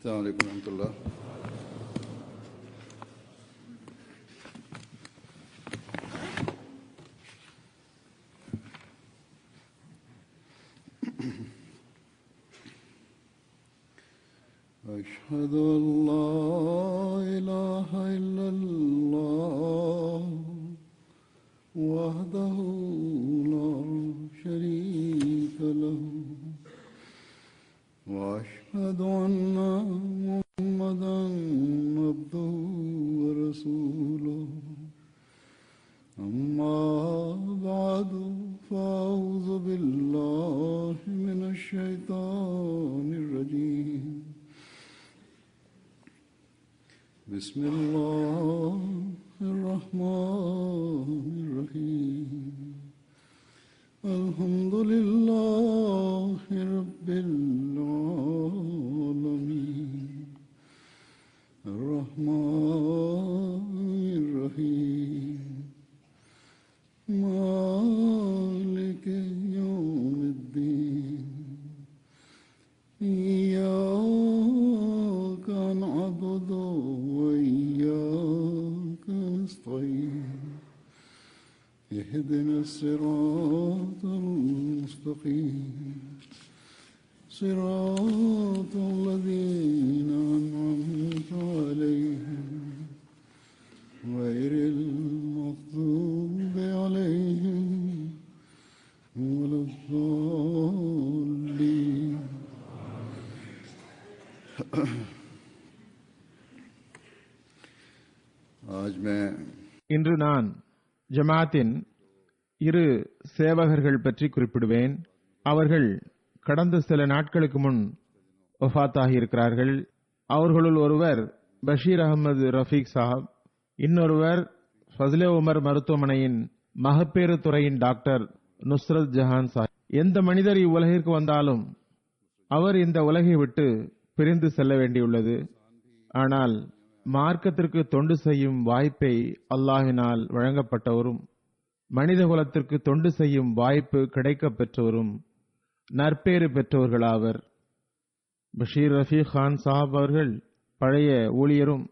السلام عليكم ورحمة الله. أشهد أن لا إله إلا الله وحده لا شريك له وأشهد أن محمدا عبده ورسوله أما بعد فأعوذ بالله من الشيطان الرجيم بسم الله الرحمن الرحيم الحمد لله رب العالمين الرحمن الرحيم مالك يوم الدين إياك نعبد وإياك نستعين اهدنا الصراط المستقيم صراط الذين أنعمت عليهم غير المغضوب عليهم ولا الضالين. இன்று நான் ஜமாத்தின் இரு சேவகர்கள் பற்றி குறிப்பிடுவேன். அவர்கள் கடந்த சில நாட்களுக்கு முன் வஃபாத்தாகி இருக்கிறார்கள். அவர்களுள் ஒருவர் பஷீர் அகமது ரஃபீக் சாஹப், இன்னொருவர் ஃபஸ்லே உமர் மருத்துவமனையின் மகப்பேறு துறையின் டாக்டர் நுஸ்ரத் ஜஹான் சாஹிப். எந்த மனிதர் இவ்வுலகிற்கு வந்தாலும் அவர் இந்த உலகை விட்டு பிரிந்து செல்ல வேண்டியுள்ளது. ஆனால் மார்க்கத்திற்கு தொண்டு செய்யும் வாய்ப்பை அல்லாஹ்வினால் வழங்கப்பட்டவரும் மனித குலத்திற்கு தொண்டு செய்யும் வாய்ப்பு கிடைக்கப் பெற்றவரும் நற்பேறு பெற்றவர்களாவர். பஷீர் ரஃபீக் கான் சாஹப் அவர்கள் பழைய ஊழியரும்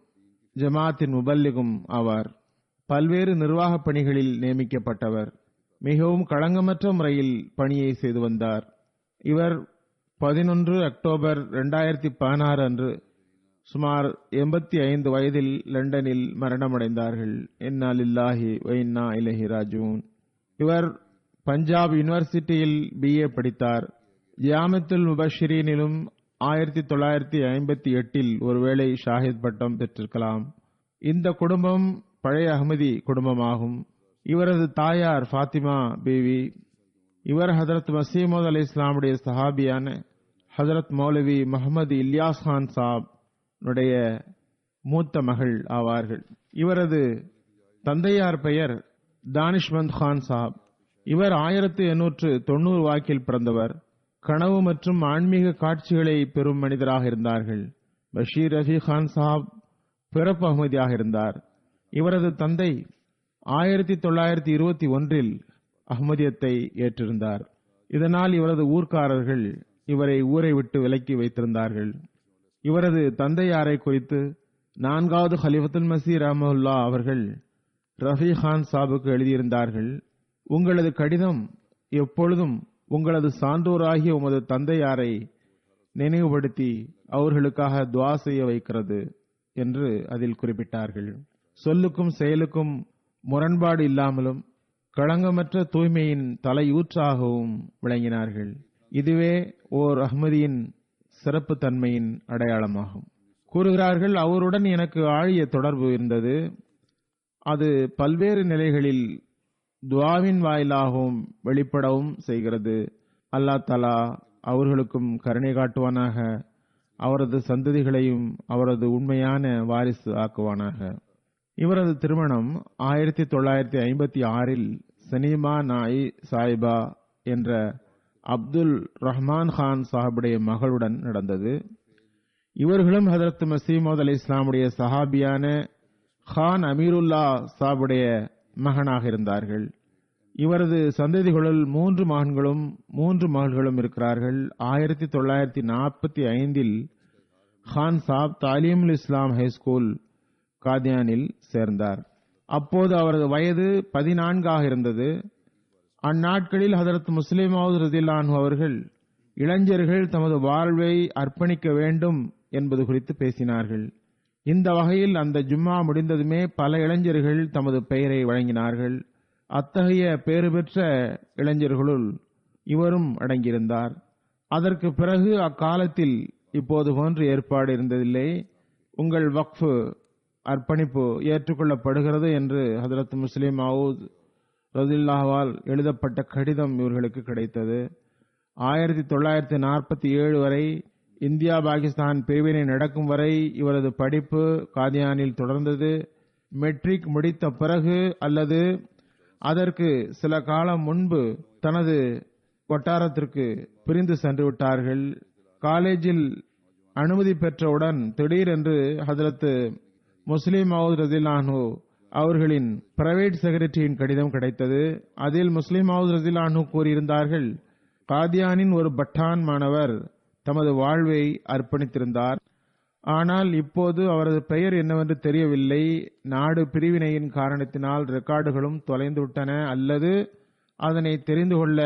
ஜமாத்தின் முபல்லிகும் ஆவார். பல்வேறு நிர்வாகப் பணிகளில் நியமிக்கப்பட்டவர். மிகவும் களங்கமற்ற முறையில் பணியை செய்து வந்தார். இவர் 11 அக்டோபர் 2016 அன்று சுமார் 85 வயதில் லண்டனில் மரணமடைந்தார்கள். இன்னா லில்லாஹி வ இன்னா இலைஹி ராஜிஊன். இவர் பஞ்சாப் யூனிவர்சிட்டியில் BA படித்தார். ஜாமித்துல் முபஷிரீனிலும் 1958 ஒருவேளை ஷாஹித் பட்டம் பெற்றிருக்கலாம். இந்த குடும்பம் பழைய அஹ்மதி குடும்பமாகும். இவரது தாயார் ஃபாத்திமா பீவி. இவர் ஹதரத் மசீமோத் அலை இஸ்லாமுடைய சஹாபியான ஹதரத் மௌலவி முஹம்மது இல்யாஸ் கான் சாப் உடைய மூத்த மகள் ஆவார்கள். இவரது தந்தையார் பெயர் தானிஷ்மந்த் கான் சாப். இவர் 1890 வாக்கில் பிறந்தவர். கனவு மற்றும் ஆன்மீக காட்சிகளை பெறும் மனிதராக இருந்தார்கள். பஷீர் ரஃபீக் கான் சாப் பிறப்பு அஹ்மதியாக இருந்தார். இவரது தந்தை 1921 அஹ்மதியத்தை ஏற்றிருந்தார். இதனால் இவரது ஊர்க்காரர்கள் இவரை ஊரை விட்டு விலக்கி வைத்திருந்தார்கள். இவரது தந்தையாரை குறித்து 4வது ஹலிஃபத்துல் மஸீஹ் ரஹ்மத்துல்லாஹ் அவர்கள் ரஃபீக் கான் சாபுக்கு எழுதியிருந்தார்கள். உங்களது கடிதம் எப்பொழுதும் உங்களது சான்றோராகிய உமது தந்தையாரை நினைவுபடுத்தி அவர்களுக்காக துஆ செய்ய வைக்கிறது என்று அதில் குறிப்பிட்டார்கள். சொல்லுக்கும் செயலுக்கும் முரண்பாடு இல்லாமலும் களங்கமற்ற தூய்மையின் தலையூற்றாகவும் விளங்கினார்கள். இதுவே ஓர் அஹ்மதியின் சிறப்பு தன்மையின் அடையாளமாகும். கூறுகிறார்கள், அவருடன் எனக்கு ஆழிய தொடர்பு இருந்தது. அது பல்வேறு நிலைகளில் துஆவின் வாயிலாகவும் வெளிப்படவும் செய்கிறது. அல்லாஹ் தஆலா அவர்களுக்கும் கருணை காட்டுவானாக. அவரது சந்ததிகளையும் அவரது உண்மையான வாரிசு ஆக்குவானாக. இவரது திருமணம் 1956 சனீமா நாயி சாயிபா என்ற அப்துல் ரஹ்மான் கான் சாஹிபுடைய மகளுடன் நடந்தது. இவர்களும் ஹதரத் மசீமோத் அலை இஸ்லாமுடைய சஹாபியான கான் அமீருல்லா சாஹிபுடைய மகனாக இருந்தார்கள். இவரது சந்ததிகளுள் 3 மகன்களும் 3 மகள்களும் இருக்கிறார்கள். 1945 கான் சாப் தாலீமுல் இஸ்லாம் ஹைஸ்கூல் காதியானில் சேர்ந்தார். அப்போது அவரது வயது 14 இருந்தது. அந்நாட்களில் ஹதரத் முஸ்லிம் மவ்ஊத் ரலியல்லாஹு அன்ஹு அவர்கள் இளைஞர்கள் தமது வாழ்வை அர்ப்பணிக்க வேண்டும் என்பது குறித்து பேசினார்கள். இந்த வகையில் அந்த ஜும்மா முடிந்ததுமே பல இளைஞர்கள் தமது பெயரை வழங்கினார்கள். அத்தகைய பேறு பெற்ற இளைஞர்களுள் இவரும் அடங்கியிருந்தார். அதற்கு பிறகு அக்காலத்தில் இப்போது போன்ற ஏற்பாடு இருந்ததில்லை. உங்கள் வக்ஃபு அர்ப்பணிப்பு ஏற்றுக்கொள்ளப்படுகிறது என்று ஹதரத் முஸ்லிம் மவ்ஊத் ரலியல்லாஹுவால் எழுதப்பட்ட கடிதம் இவர்களுக்கு கிடைத்தது. 1947 வரை இந்தியா பாகிஸ்தான் பிரிவினை நடக்கும் வரை இவரது படிப்பு காதியானில் தொடர்ந்தது. மெட்ரிக் முடித்த பிறகு அல்லது அதற்கு சில காலம் முன்பு தனது வட்டாரத்திற்கு பிரிந்து சென்று விட்டார்கள். காலேஜில் அனுமதி பெற்றவுடன் திடீரென்று ஹதரத் முஸ்லிம் மவ்ஊத் ரலியல்லாஹு அன்ஹு அவர்களின் பிரைவேட் செக்ரட்டரியின் கடிதம் கிடைத்தது. அதில் முஸ்லிம் மவ்ஊத் ரலியல்லாஹு அன்ஹு கூறியிருந்தார்கள், காதியானின் ஒரு பட்டான் மாணவர் தமது வாழ்வை அர்ப்பணித்திருந்தார். ஆனால் இப்போது அவரது பெயர் என்னவென்று தெரியவில்லை. நாடு பிரிவினையின் காரணத்தினால் ரெக்கார்டுகளும் தொலைந்துவிட்டன அல்லது அதனை தெரிந்து கொள்ள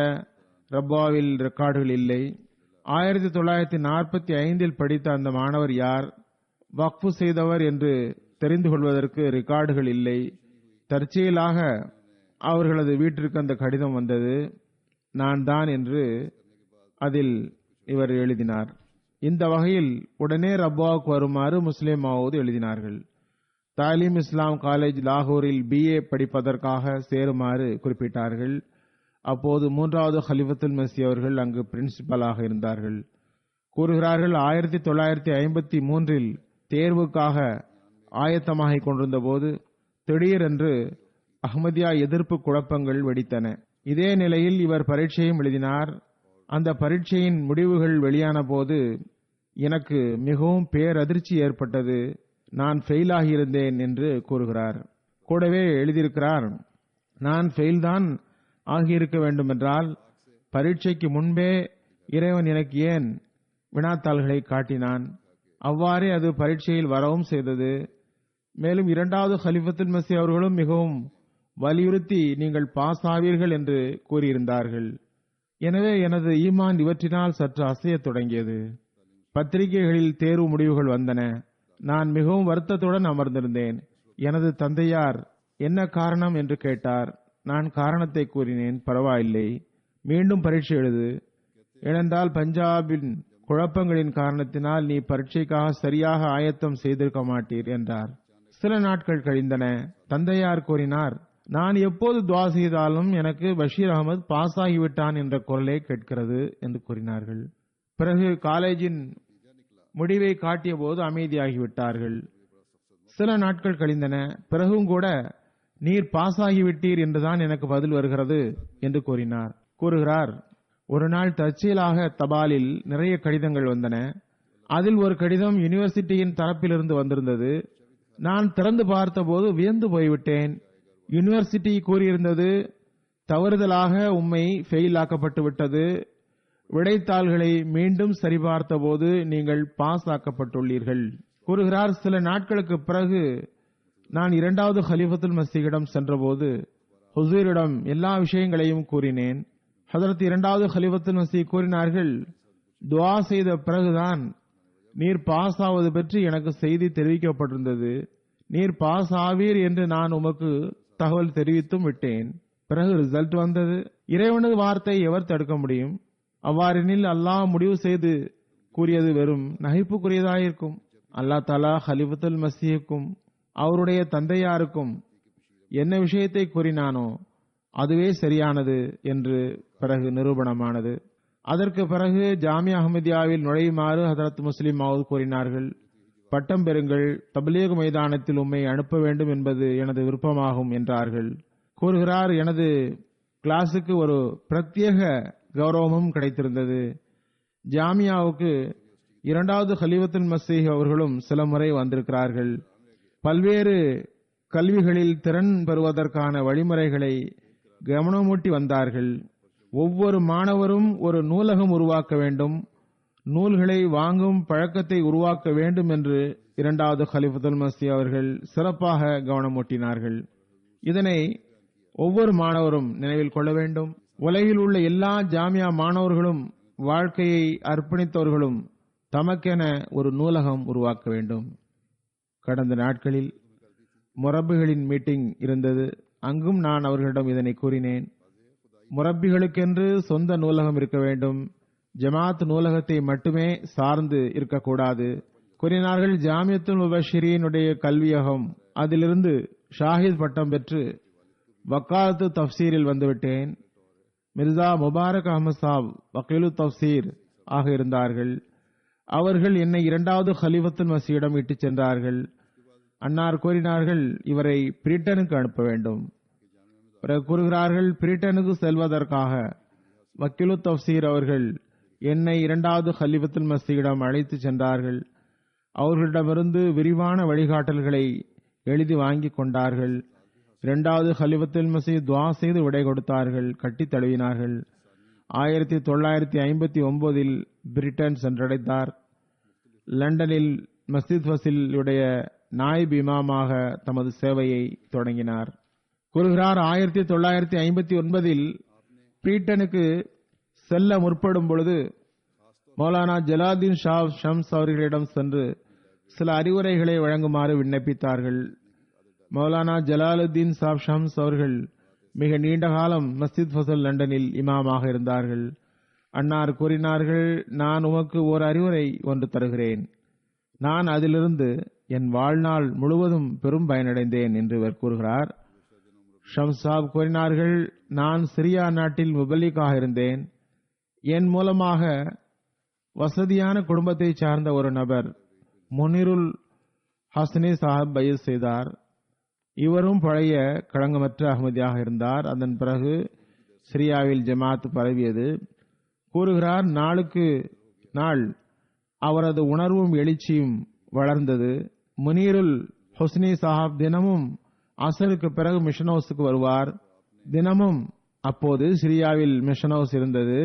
ரப்பாவில் ரெக்கார்டுகள் இல்லை. 1945 படித்த அந்த மாணவர் யார், வக்ஃபு செய்தவர் என்று தெரிந்து கொள்வதற்கு ரெக்கார்டுகள் இல்லை. தற்செயலாக அவர்களது வீட்டிற்கு அந்த கடிதம் வந்தது. நான் தான் என்று அதில் இவர் எழுதினார். இந்த வகையில் உடனே ரப்பாவுக்கு வருமாறு முஸ்லிம் மவ்ஊத் எழுதினார்கள். தாலீம் இஸ்லாம் காலேஜ் லாகூரில் BA படிப்பதற்காக சேருமாறு குறிப்பிட்டார்கள். அப்போது 3வது ஹலிஃபத்துல் மஸீஹ் அவர்கள் அங்கு பிரின்சிபலாக இருந்தார்கள். கூறுகிறார்கள், 1953 தேர்வுக்காக ஆயத்தமாகிக் கொண்டிருந்த போது திடீரென்று அஹ்மதியா எதிர்ப்பு குழப்பங்கள் வெடித்தன. இதே நிலையில் இவர் பரீட்சையும் எழுதினார். அந்த பரீட்சையின் முடிவுகள் வெளியான போது எனக்கு மிகவும் பேரதிர்ச்சி ஏற்பட்டது. நான் ஃபெயில் ஆகியிருந்தேன் என்று கூறுகிறார். கூடவே எழுதியிருக்கிறார், நான் ஃபெயில் தான் ஆகியிருக்க வேண்டும் என்றால் பரீட்சைக்கு முன்பே இறைவன் எனக்கு ஏன் வினாத்தாள்களை காட்டினான். அவ்வாறே அது பரீட்சையில் வரவும் செய்தது. மேலும் 2வது ஹலிஃபத்துல் மஸீஹ் அவர்களும் மிகவும் வலியுறுத்தி நீங்கள் பாஸ் ஆவீர்கள் என்று கூறியிருந்தார்கள். எனவே எனது ஈமான் இவற்றினால் சற்று அசையத் தொடங்கியது. பத்திரிகைகளில் தேர்வு முடிவுகள் வந்தன. நான் மிகவும் வருத்தத்துடன் அமர்ந்திருந்தேன். எனது தந்தையார் என்ன காரணம் என்று கேட்டார். நான் காரணத்தை கூறினேன். பரவாயில்லை, மீண்டும் பரீட்சை எழுது. ஏனென்றால் பஞ்சாபின் குழப்பங்களின் காரணத்தினால் நீ பரீட்சைக்காக சரியாக ஆயத்தம் செய்திருக்க மாட்டீர் என்றார். சில நாட்கள் கழிந்தன. தந்தையார் கூறினார், நான் எப்போது துவா செய்தாலும் எனக்கு பஷீர் அகமது பாஸ் ஆகிவிட்டான் என்ற குரலே கேட்கிறது என்று கூறினார்கள். பிறகு காலேஜின் முடிவை காட்டிய போது அமைதியாகிவிட்டார்கள். சில நாட்கள் கழிந்தன. பிறகும் கூட நீர் பாஸ் ஆகிவிட்டீர் என்றுதான் எனக்கு பதில் வருகிறது என்று கூறுகிறார். ஒரு நாள் தற்செயலாக தபாலில் நிறைய கடிதங்கள் வந்தன. அதில் ஒரு கடிதம் யூனிவர்சிட்டியின் தரப்பிலிருந்து வந்திருந்தது. நான் திறந்து பார்த்தபோது வியந்து போய்விட்டேன். யூனிவர்சிட்டி கூறியிருந்தது, தவறுதலாக உம்மை ஃபெயில் ஆக்கப்பட்டு விட்டது. விடைத்தாள்களை மீண்டும் சரிபார்த்த போது நீங்கள் பாஸ் ஆக்கப்பட்டுள்ளீர்கள் கூறுகிறார். சில நாட்களுக்கு பிறகு நான் 2வது ஹலிஃபத்துல் மஸீஹிடம் சென்றபோது ஹுசூரிடம் எல்லா விஷயங்களையும் கூறினேன். ஹதரத் 2வது ஹலிஃபத்துல் மஸீஹ் கூறினார்கள், துஆ செய்த பிறகுதான் நீர் பாஸ் ஆவது பற்றி எனக்கு செய்தி தெரிவிக்கப்பட்டிருந்தது. நீர் பாஸ் ஆவீர் என்று நான் உமக்கு தகவல் தெரிவித்தும் விட்டேன். பிறகு ரிசல்ட் வந்தது. இறைவனது வார்த்தை எவர் தடுக்க முடியும்? அவ்வாறெனில் அல்லாஹ் முடிவு செய்து கூறியது வெறும் நகைப்புக்குரியதாயிருக்கும். அல்லாஹ் தஆலா ஹலிஃபத்துல் மஸீஹுக்கும் அவருடைய தந்தையாருக்கும் என்ன விஷயத்தை கூறினானோ அதுவே சரியானது என்று பிறகு நிரூபணமானது. அதற்கு பிறகு ஜாமியா அஹ்மதியாவில் நுழையுமாறு ஹதரத் முஸ்லிம் மவ்ஊத் கூறினார்கள். பட்டம் பெறுங்கள், தப்லீக் மைதானத்தில் உம்மை அனுப்ப வேண்டும் என்பது எனது விருப்பமாகும் என்றார்கள். கூறுகிறார், எனது கிளாஸுக்கு ஒரு பிரத்யேக கௌரவமும் கிடைத்திருந்தது. ஜாமியாவுக்கு 2வது ஹலிஃபத்துல் மஸீஹ் அவர்களும் சில முறை வந்திருக்கிறார்கள். பல்வேறு கல்விகளில் திறன் பெறுவதற்கான வழிமுறைகளை கவனமூட்டி வந்தார்கள். ஒவ்வொரு மாணவரும் ஒரு நூலகம் உருவாக்க வேண்டும், நூல்களை வாங்கும் பழக்கத்தை உருவாக்க வேண்டும் என்று இரண்டாவது கலிஃபத்துல் மஸீஹ் அவர்கள் சிறப்பாக கவனமூட்டினார்கள். இதனை ஒவ்வொரு மாணவரும் நினைவில் கொள்ள வேண்டும். உலகில் உள்ள எல்லா ஜாமியா மாணவர்களும் வாழ்க்கையை அர்ப்பணித்தவர்களும் தமக்கென ஒரு நூலகம் உருவாக்க வேண்டும். கடந்த நாட்களில் முரப்பிகளின் மீட்டிங் இருந்தது. அங்கும் நான் அவர்களிடம் இதனை கூறினேன். முரப்பிகளுக்கென்று சொந்த நூலகம் இருக்க வேண்டும். ஜமாத் நூலகத்தை மட்டுமே சார்ந்து இருக்கக்கூடாது. கூறினார்கள், ஜாமியத்துல் முபஷிரீனுடைய கல்வியகம், அதிலிருந்து ஷாஹித் பட்டம் பெற்று வக்காலத்து தப்சீரில் வந்துவிட்டேன். மிர்சா முபாரக் அஹமது சாப் வக்கீலு தப்சீர் ஆக இருந்தார்கள். அவர்கள் என்னை இரண்டாவது கலிஃபத்துல் மஸீஹிடம் இட்டுச் சென்றார்கள். அன்னார் கூறினார்கள், இவரை பிரிட்டனுக்கு அனுப்ப வேண்டும். பிறகு கூறுகிறார்கள், பிரிட்டனுக்கு செல்வதற்காக வக்கீலு தப்சீர் அவர்கள் என்னை இரண்டாவது கலிஃபத்துல் மஸீஹிடம் அழைத்து சென்றார்கள். அவர்களிடமிருந்து விரிவான வழிகாட்டல்களை எழுதி வாங்கிக் கொண்டார்கள். இரண்டாவது கலிஃபத்துல் மஸீஹ் துஆ செய்து விடை கொடுத்தார்கள், கட்டி தழுவினார்கள். 1959 பிரிட்டன் சென்றடைந்தார். லண்டனில் மஸ்ஜித் ஃபசிலுடைய நாயிப் இமாமாக தமது சேவையை தொடங்கினார். கூறுகிறார், 1959 பிரிட்டனுக்கு செல்ல முற்படும் பொழுது மௌலானா ஜலாலுத்தீன் ஷாஹ் ஷம்ஸ் அவர்களிடம் சென்று சில அறிவுரைகளை வழங்குமாறு விண்ணப்பித்தார்கள். மௌலானா ஜலாலுத்தீன் ஷாஹ் ஷம்ஸ் அவர்கள் மிக நீண்ட காலம் மஸ்ஜித் ஃபசல் லண்டனில் இமாமாக இருந்தார்கள். அன்னார் கூறினார்கள், நான் உமக்கு ஒரு அறிவுரை ஒன்று தருகிறேன். நான் அதிலிருந்து என் வாழ்நாள் முழுவதும் பெரும் பயனடைந்தேன் என்று இவர் கூறுகிறார். ஷம்ஸ் சாப் கூறினார்கள், நான் சிரியா நாட்டில் முபல்லிகாக இருந்தேன். என் மூலமாக வசதியான குடும்பத்தை சார்ந்த ஒரு நபர் முனிருல் ஹஸ்னி சாஹிப் பையத் செய்தார். இவரும் பழைய களங்கமற்ற அகமதியாக இருந்தார். அதன் பிறகு சிரியாவில் ஜமாத் பரவியது. கூறுகிறார், நாளுக்கு நாள் அவரது உணர்வும் எழுச்சியும் வளர்ந்தது. முனீருல் ஹுஸ்னி சாஹிப் தினமும் அசருக்கு பிறகு மிஷன் ஹவுஸுக்கு வருவார். தினமும் அப்போது சிரியாவில் மிஷன் ஹவுஸ் இருந்தது.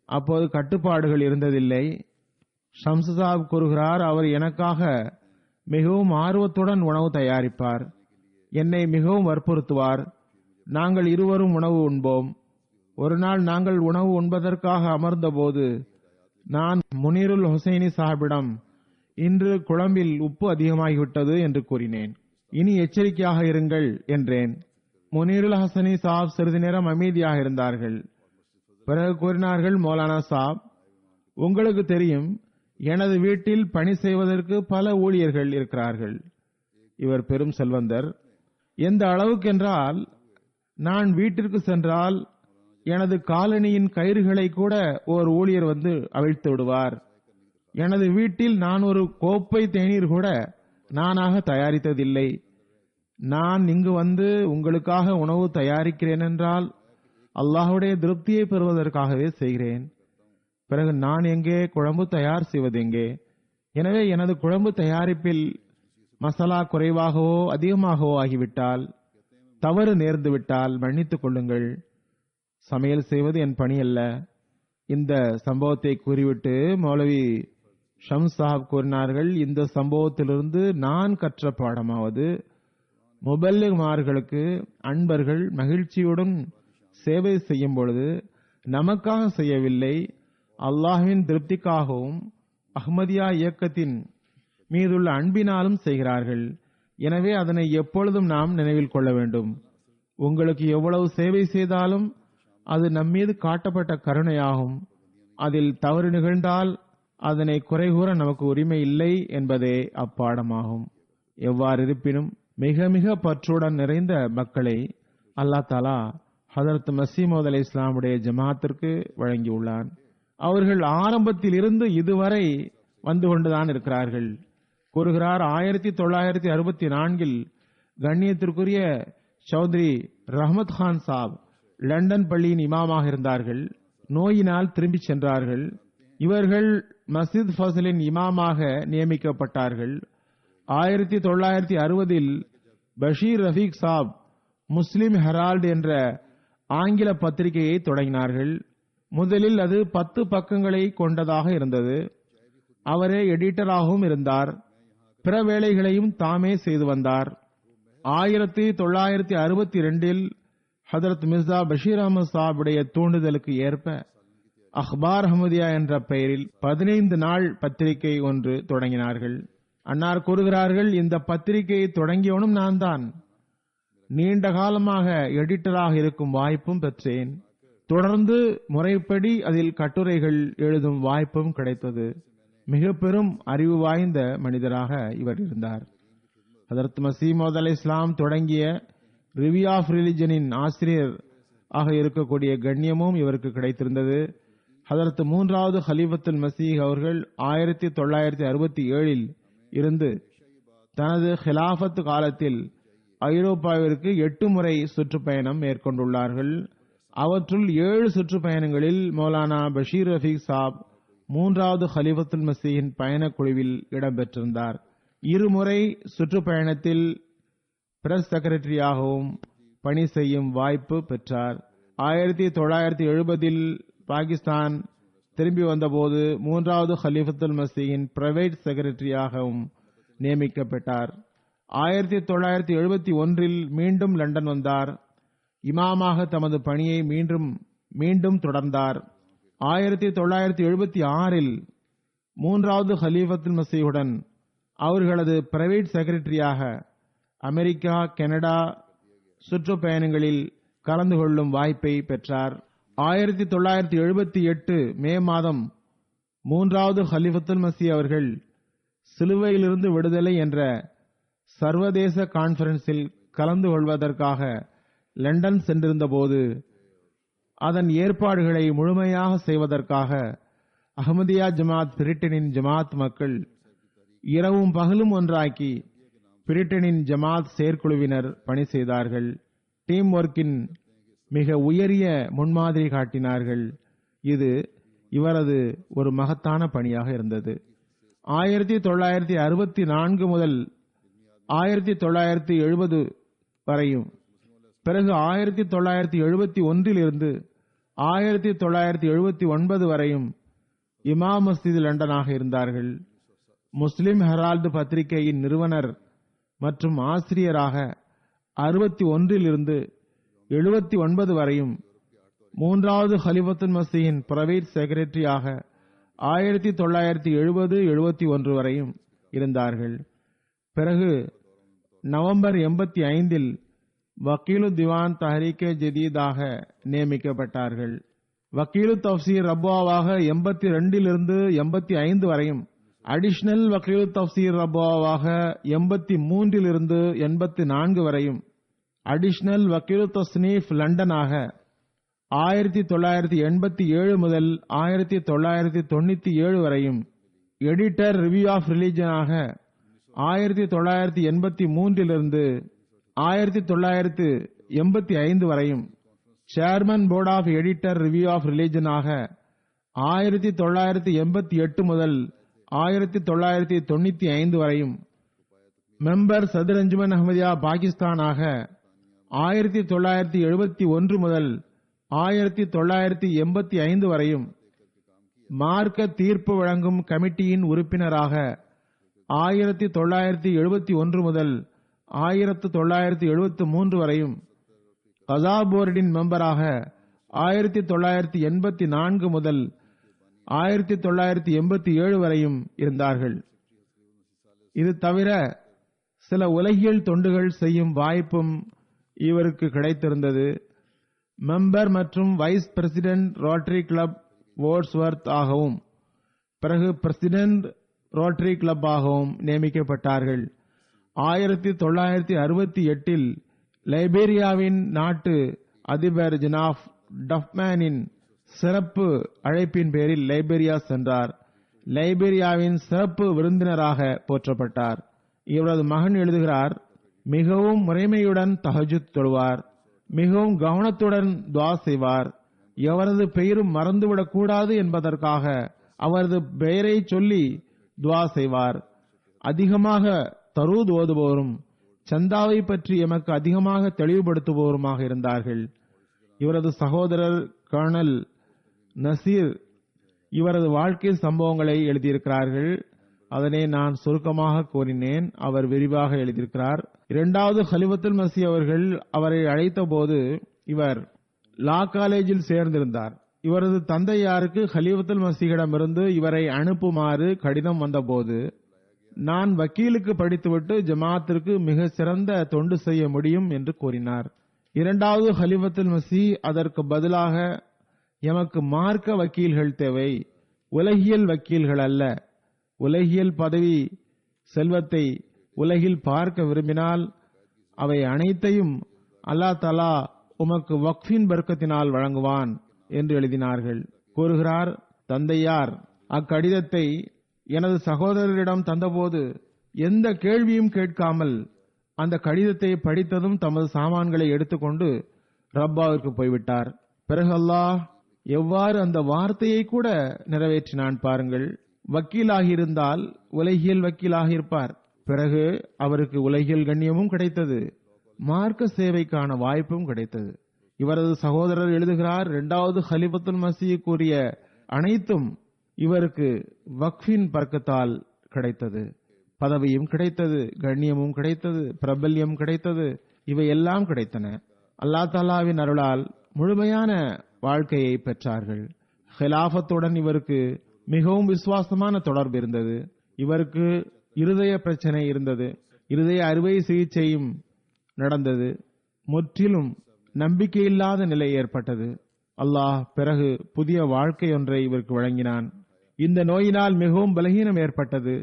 அப்போது கட்டுப்பாடுகள் இருந்ததில்லை. ஷம்ஸ் சாஹிப் கூறுகிறார், அவர் எனக்காக மிகவும் ஆர்வத்துடன் உணவு தயாரிப்பார். என்னை மிகவும் வற்புறுத்துவார். நாங்கள் இருவரும் உணவு உண்போம். ஒரு நாள் நாங்கள் உணவு உண்பதற்காக அமர்ந்தபோது நான் முனீருல் ஹுசைனி சாஹிபிடம், இன்று குழம்பில் உப்பு அதிகமாகிவிட்டது என்று கூறினேன். இனி எச்சரிக்கையாக இருங்கள் என்றேன். முனீருல் ஹசனி சாஹிப் சிறிது நேரம் அமைதியாக இருந்தார்கள். பிறகு கூறினார்கள், மௌலானா சாப், உங்களுக்கு தெரியும், எனது வீட்டில் பணி செய்வதற்கு பல ஊழியர்கள் இருக்கிறார்கள். இவர் பெரும் செல்வந்தர். எந்த அளவுக்கென்றால், நான் வீட்டிற்கு சென்றால் எனது காலணியின் கயிறுகளை கூட ஓர் ஊழியர் வந்து அவிழ்த்து விடுவார். எனது வீட்டில் நான் ஒரு கோப்பை தேநீர் கூட நானாக தயாரித்ததில்லை. நான் இங்கு வந்து உங்களுக்காக உணவு தயாரிக்கிறேன் என்றால் அல்லாஹ்வுடைய திருப்தியை பெறுவதற்காகவே செய்கிறேன். பிறகு நான் எங்கே, குழம்பு தயார் செய்வது எங்கே? எனவே எனது குழம்பு தயாரிப்பில் மசாலா குறைவாகவோ அதிகமாகவோ ஆகிவிட்டால், தவறு நேர்ந்துவிட்டால் மன்னித்துக் கொள்ளுங்கள். சமையல் செய்வது என் பணி அல்ல. இந்த சம்பவத்தை கூறிவிட்டு மௌலவி ஷம்ஸ் சாஹிப் கூறினார்கள், இந்த சம்பவத்திலிருந்து நான் கற்ற பாடமாவது, முபல்லிக்மார்களுக்கு அன்பர்கள் மகிழ்ச்சியுடன் சேவை செய்யும் பொழுது நமக்காக செய்யவில்லை, அல்லாஹ்வின் திருப்திக்காகவும் அஹ்மதியா இயக்கத்தின் மீதுள்ள அன்பினாலும் செய்கிறார்கள். எனவே அதனை எப்பொழுதும் நாம் நினைவில் கொள்ள வேண்டும். உங்களுக்கு எவ்வளவு சேவை செய்தாலும் அது நம்மீது காட்டப்பட்ட கருணையாகும். அதில் தவறு நிகழ்ந்தால் அதனை குறைகூற நமக்கு உரிமை இல்லை என்பதே அப்பாடமாகும். எவ்வாறு இருப்பினும் மிக மிக பற்றுடன் நிறைந்த மக்களை அல்லாஹ் தஆலா ஹஜ்ரத் மஸீஹ் மவ்ஊத் அலைஹிஸ்ஸலாமுடைய ஜமாத்திற்கு வழங்கியுள்ளான். அவர்கள் ஆரம்பத்தில் இருந்து இதுவரை வந்து கொண்டுதான் இருக்கிறார்கள். கூறுகிறார், 1964 கண்ணியத்திற்குரிய சௌத்ரி ரஹ்மத் கான் சாப் லண்டன் பள்ளியின் இமாமாக இருந்தார்கள். நோயினால் திரும்பி சென்றார்கள். இவர்கள் மஸ்ஜித் ஃபசலின் இமாமாக நியமிக்கப்பட்டார்கள். 1960 பஷீர் ரஃபீக் சாப் முஸ்லிம் ஹெரால்ட் என்ற ஆங்கில பத்திரிகையை தொடங்கினார்கள். முதலில் அது 10 பக்கங்களை கொண்டதாக இருந்தது. அவரே எடிட்டராகவும் இருந்தார். பிற வேலைகளையும் தாமே செய்து வந்தார். 1962 ஹதரத் மிர்சா பஷீர் அஹமது சாஹிபுடைய தூண்டுதலுக்கு ஏற்ப அக்பார் அஹமதியா என்ற பெயரில் 15 நாள் பத்திரிகை ஒன்று தொடங்கினார்கள். அன்னார் கூறுகிறார்கள், இந்த பத்திரிகையை தொடங்கியவனும் நான் தான். நீண்ட காலமாக எடிட்டராக இருக்கும் வாய்ப்பும் பெற்றேன். தொடர்ந்து முறைப்படி அதில் கட்டுரைகள் எழுதும் வாய்ப்பும் கிடைத்தது. மிக பெரும் அறிவு வாய்ந்த மனிதராக இவர் இருந்தார். ஹதரத் மஸீஹ் மவ்ஊத் அலைஹிஸ்ஸலாம் தொடங்கிய ரிவ்யூ ஆஃப் ரிலிஜனின் ஆசிரியர் ஆக இருக்கக்கூடிய கண்ணியமும் இவருக்கு கிடைத்திருந்தது. ஹதரத் 3வது ஹலீஃபத்துல் மஸீஹ் அவர்கள் 1967 இருந்து தனது ஹிலாஃபத் காலத்தில் ஐரோப்பாவிற்கு 8 முறை சுற்றுப்பயணம் மேற்கொண்டுள்ளார்கள். அவற்றுள் 7 சுற்றுப்பயணங்களில் மௌலானா பஷீர் ரஃபீக் சாப் 3வது ஹலீஃபத்துல் மஸீஹின் பயணக்குழுவில் இடம்பெற்றிருந்தார். 2 முறை சுற்றுப்பயணத்தில் பிரஸ் செக்ரட்டரியாகவும் பணி செய்யும் வாய்ப்பு பெற்றார். 1970 பாகிஸ்தான் திரும்பி வந்தபோது 3வது ஹலீஃபத்துல் மஸீஹின் பிரைவேட் செக்ரட்டரியாகவும் நியமிக்கப்பட்டார். 1971 மீண்டும் லண்டன் வந்தார். இமாமாக தமது பணியை மீண்டும் தொடர்ந்தார். 1976 3வது ஹலீஃபத்துல் மஸீஹுடன் அவர்களது பிரைவேட் செக்ரட்டரியாக அமெரிக்கா, கனடா சுற்றுப்பயணங்களில் கலந்து கொள்ளும் வாய்ப்பை பெற்றார். 1978 மே மாதம் 3வது ஹலீஃபத்துல் மஸீஹ் அவர்கள் சிலுவையிலிருந்து விடுதலை என்ற சர்வதேச கான்பரன்ஸில் கலந்து கொள்வதற்காக லண்டன் சென்றிருந்தபோது அதன் ஏற்பாடுகளை முழுமையாக செய்வதற்காக அஹ்மதியா ஜமாத் பிரிட்டனின் ஜமாத் மக்கள் இரவும் பகலும் ஒன்றாக்கி பிரிட்டனின் ஜமாத் செயற்குழுவினர் பணி செய்தார்கள். டீம் ஒர்க்கின் மிக உயரிய முன்மாதிரி காட்டினார்கள். இது இவரது ஒரு மகத்தான பணியாக இருந்தது. 1964 முதல் 1970 வரையும், பிறகு 1971 இருந்து 1979 வரையும் இமாம் மஸ்ஜித் லண்டனாக இருந்தார்கள். முஸ்லிம் ஹெரால்டு பத்திரிகையின் நிறுவனர் மற்றும் ஆசிரியராக 61 இருந்து 79 வரையும், 3வது ஹலீஃபத்துல் மஸீஹின் பிரைவேட் செக்ரட்டரியாக 1970-71 வரையும் இருந்தார்கள். பிறகு நவம்பர் 85 வக்கீலு திவான் தஹரீகே ஜதீதாக நியமிக்கப்பட்டார்கள். வக்கீலு தஃப்சீர் ரப்வாவாக 82 இருந்து 85 வரையும், அடிஷனல் வக்கீலு தஃப்சீர் ரப்வாவாக 83 இருந்து 84 வரையும், அடிஷனல் வக்கீலு தஸ்னீஃப் லண்டனாக 1987 முதல் 1997 வரையும், எடிட்டர் ரிவ்யூ ஆஃப் ரிலிஜனாக 1983 இருந்து 1985 வரையும், chairman board of editor review of ரிலிஜனாக 1988 முதல் 1995 வரையும், மெம்பர் சதுர் அஞ்சுமன் அஹ்மதியா பாகிஸ்தானாக 1971 முதல் 1985 வரையும், மார்க்க தீர்ப்பு வழங்கும் கமிட்டியின் உறுப்பினராக 1971 முதல் 1973 வரையும், கஸா போர்டின் மெம்பராக 1984 முதல் 1987 வரையும் இருந்தார்கள். இது தவிர சில உலகியல் தொண்டுகள் செய்யும் வாய்ப்பும் இவருக்கு கிடைத்திருந்தது. மெம்பர் மற்றும் வைஸ் பிரசிடென்ட் ரோட்டரி கிளப் வோர்ட்ஸ்வர்த் ஆகவும், பிறகு பிரசிடென்ட் ரோட்டரி கிளப் ஆகவும் நியமிக்கப்பட்டார்கள். 1968 லைபீரியாவின் நாட்டு அதிபர் ஜனாப் டஃப்மேனின் சிறப்பு அழைப்பின் பேரில் லைபீரியா சென்றார். லைபீரியாவின் சிறப்பு விருந்தினராக போற்றப்பட்டார். இவரது மகன் எழுதுகிறார், மிகவும் முறைமையுடன் தஹஜுத் தொழுவார், மிகவும் கவனத்துடன் துஆ செய்வார், எவரது பெயரும் மறந்துவிடக் கூடாது என்பதற்காக அவரது பெயரை சொல்லி துஆ செய்வார். அதிகமாக தரூத் ஓதுபவரும் சந்தாவை பற்றி எமக்கு அதிகமாக தெளிவுபடுத்துபவருமாக இருந்தார்கள். இவரது சகோதரர் கர்னல் நசீர் இவரது வாழ்க்கை சம்பவங்களை எழுதியிருக்கிறார்கள். அதனை நான் சுருக்கமாக கூறினேன். அவர் விரிவாக எழுதியிருக்கிறார். இரண்டாவது ஹலிஃபத்துல் மஸீஹ் அவர்கள் அவரை அழைத்த போது இவர் லா காலேஜில் சேர்ந்திருந்தார். இவரது தந்தையாருக்கு ஹலிஃபத்துல் மஸீஹிடமிருந்து இவரை அனுப்புமாறு கடிதம் வந்தபோது, நான் வக்கீலுக்கு படித்துவிட்டு ஜமாத்திற்கு மிக சிறந்த தொண்டு செய்ய முடியும் என்று கூறினார். இரண்டாவது ஹலிஃபத்துல் மஸீஹ் அதற்கு பதிலாக, எமக்கு மார்க்க வக்கீல்கள் தேவை, உலகியல் வக்கீல்கள் அல்ல. உலகியல் பதவி செல்வத்தை உலகில் பார்க்க விரும்பினால் அவை அனைத்தையும் அல்லாஹ் தஆலா உமக்கு வக்ஃபின் பர்க்கத்தினால் வழங்குவான் என்று எழுதினார்கள். கூறுகிறார் தந்தையார், அக்கடிதத்தை எனது சகோதரரிடம் தந்தபோது எந்த கேள்வியும் கேட்காமல் அந்த கடிதத்தை படித்ததும் தமது சாமான்களை எடுத்துக்கொண்டு ரப்பாவிற்கு போய்விட்டார். பிறகு அல்லாஹ் எவ்வாறு அந்த வார்த்தையை கூட நிறைவேற்றினான் பாருங்கள். வக்கீலாகியிருந்தால் உலகியல் வக்கீலாக இருப்பார். பிறகு அவருக்கு உலகியல் கண்ணியமும் கிடைத்தது, மார்க்க சேவைக்கான வாய்ப்பும் கிடைத்தது. இவரது சகோதரர் எழுதுகிறார், இரண்டாவது ஹலிஃபத்துல் மஸீஹ் கூறிய அனைத்தும் இவருக்கு வக்ஃபின் பர்க்கத்தால் கிடைத்தது. பதவியும் கிடைத்தது, கண்ணியமும் கிடைத்தது, பிரபல்யம் கிடைத்தது, இவையெல்லாம் கிடைத்தன. அல்லாஹ் தஆலாவின் அருளால் முழுமையான வாழ்க்கையை பெற்றார்கள். ஹிலாஃபத்துடன் இவருக்கு மிகவும் விசுவாசமான தொடர்பு இருந்தது. இவருக்கு இருதய பிரச்சனை இருந்தது. இருதய அறுவை சிகிச்சையும் நடந்தது. முற்றிலும் நம்பிக்கையில்லாத நிலை ஏற்பட்டது. அல்லாஹ் பிறகு புதிய வாழ்க்கை ஒன்றை இவருக்கு வழங்கினான். இந்த நோயினால் மிகவும் பலகீனம் ஏற்பட்டது.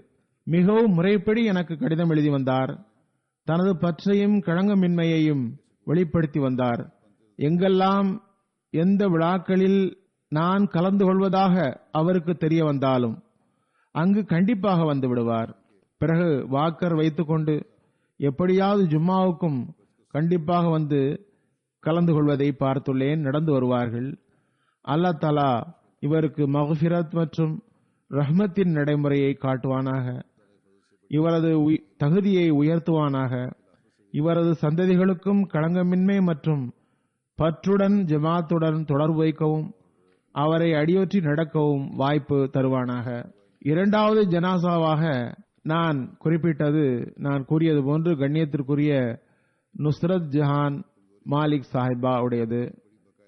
மிகவும் முறைப்படி எனக்கு கடிதம் எழுதி வந்தார். தனது பற்றையும் களங்கமின்மையையும் வெளிப்படுத்தி வந்தார். எங்கெல்லாம் எந்த விழாக்களில் நான் கலந்து கொள்வதாக அவருக்கு தெரிய வந்தாலும் அங்கு கண்டிப்பாக வந்து விடுவார். பிறகு வாக்கர் வைத்துக்கொண்டு எப்படியாவது ஜும்மாவுக்கும் கண்டிப்பாக வந்து கலந்து கொள்வதை பார்த்துள்ளேன். நடந்து வருவார்கள். அல்லாஹ் தஆலா இவருக்கு மக்ஃபிரத் மற்றும் ரஹ்மத்தின் நடைமுறையை காட்டுவானாக. இவரது தகுதியை உயர்த்துவானாக. இவரது சந்ததிகளுக்கும் களங்கமின்மை மற்றும் பற்றுடன் ஜமாத்துடன் தொடர்பு வைக்கவும் அவரை அடியொற்றி நடக்கவும் வாய்ப்பு தருவானாக. இரண்டாவது ஜனாசாவாக நான் குறிப்பிட்டது, நான் கூறியது போன்று கண்ணியத்திற்குரிய நுஸ்ரத் ஜஹான் மாலிக் சாஹிபா உடையது.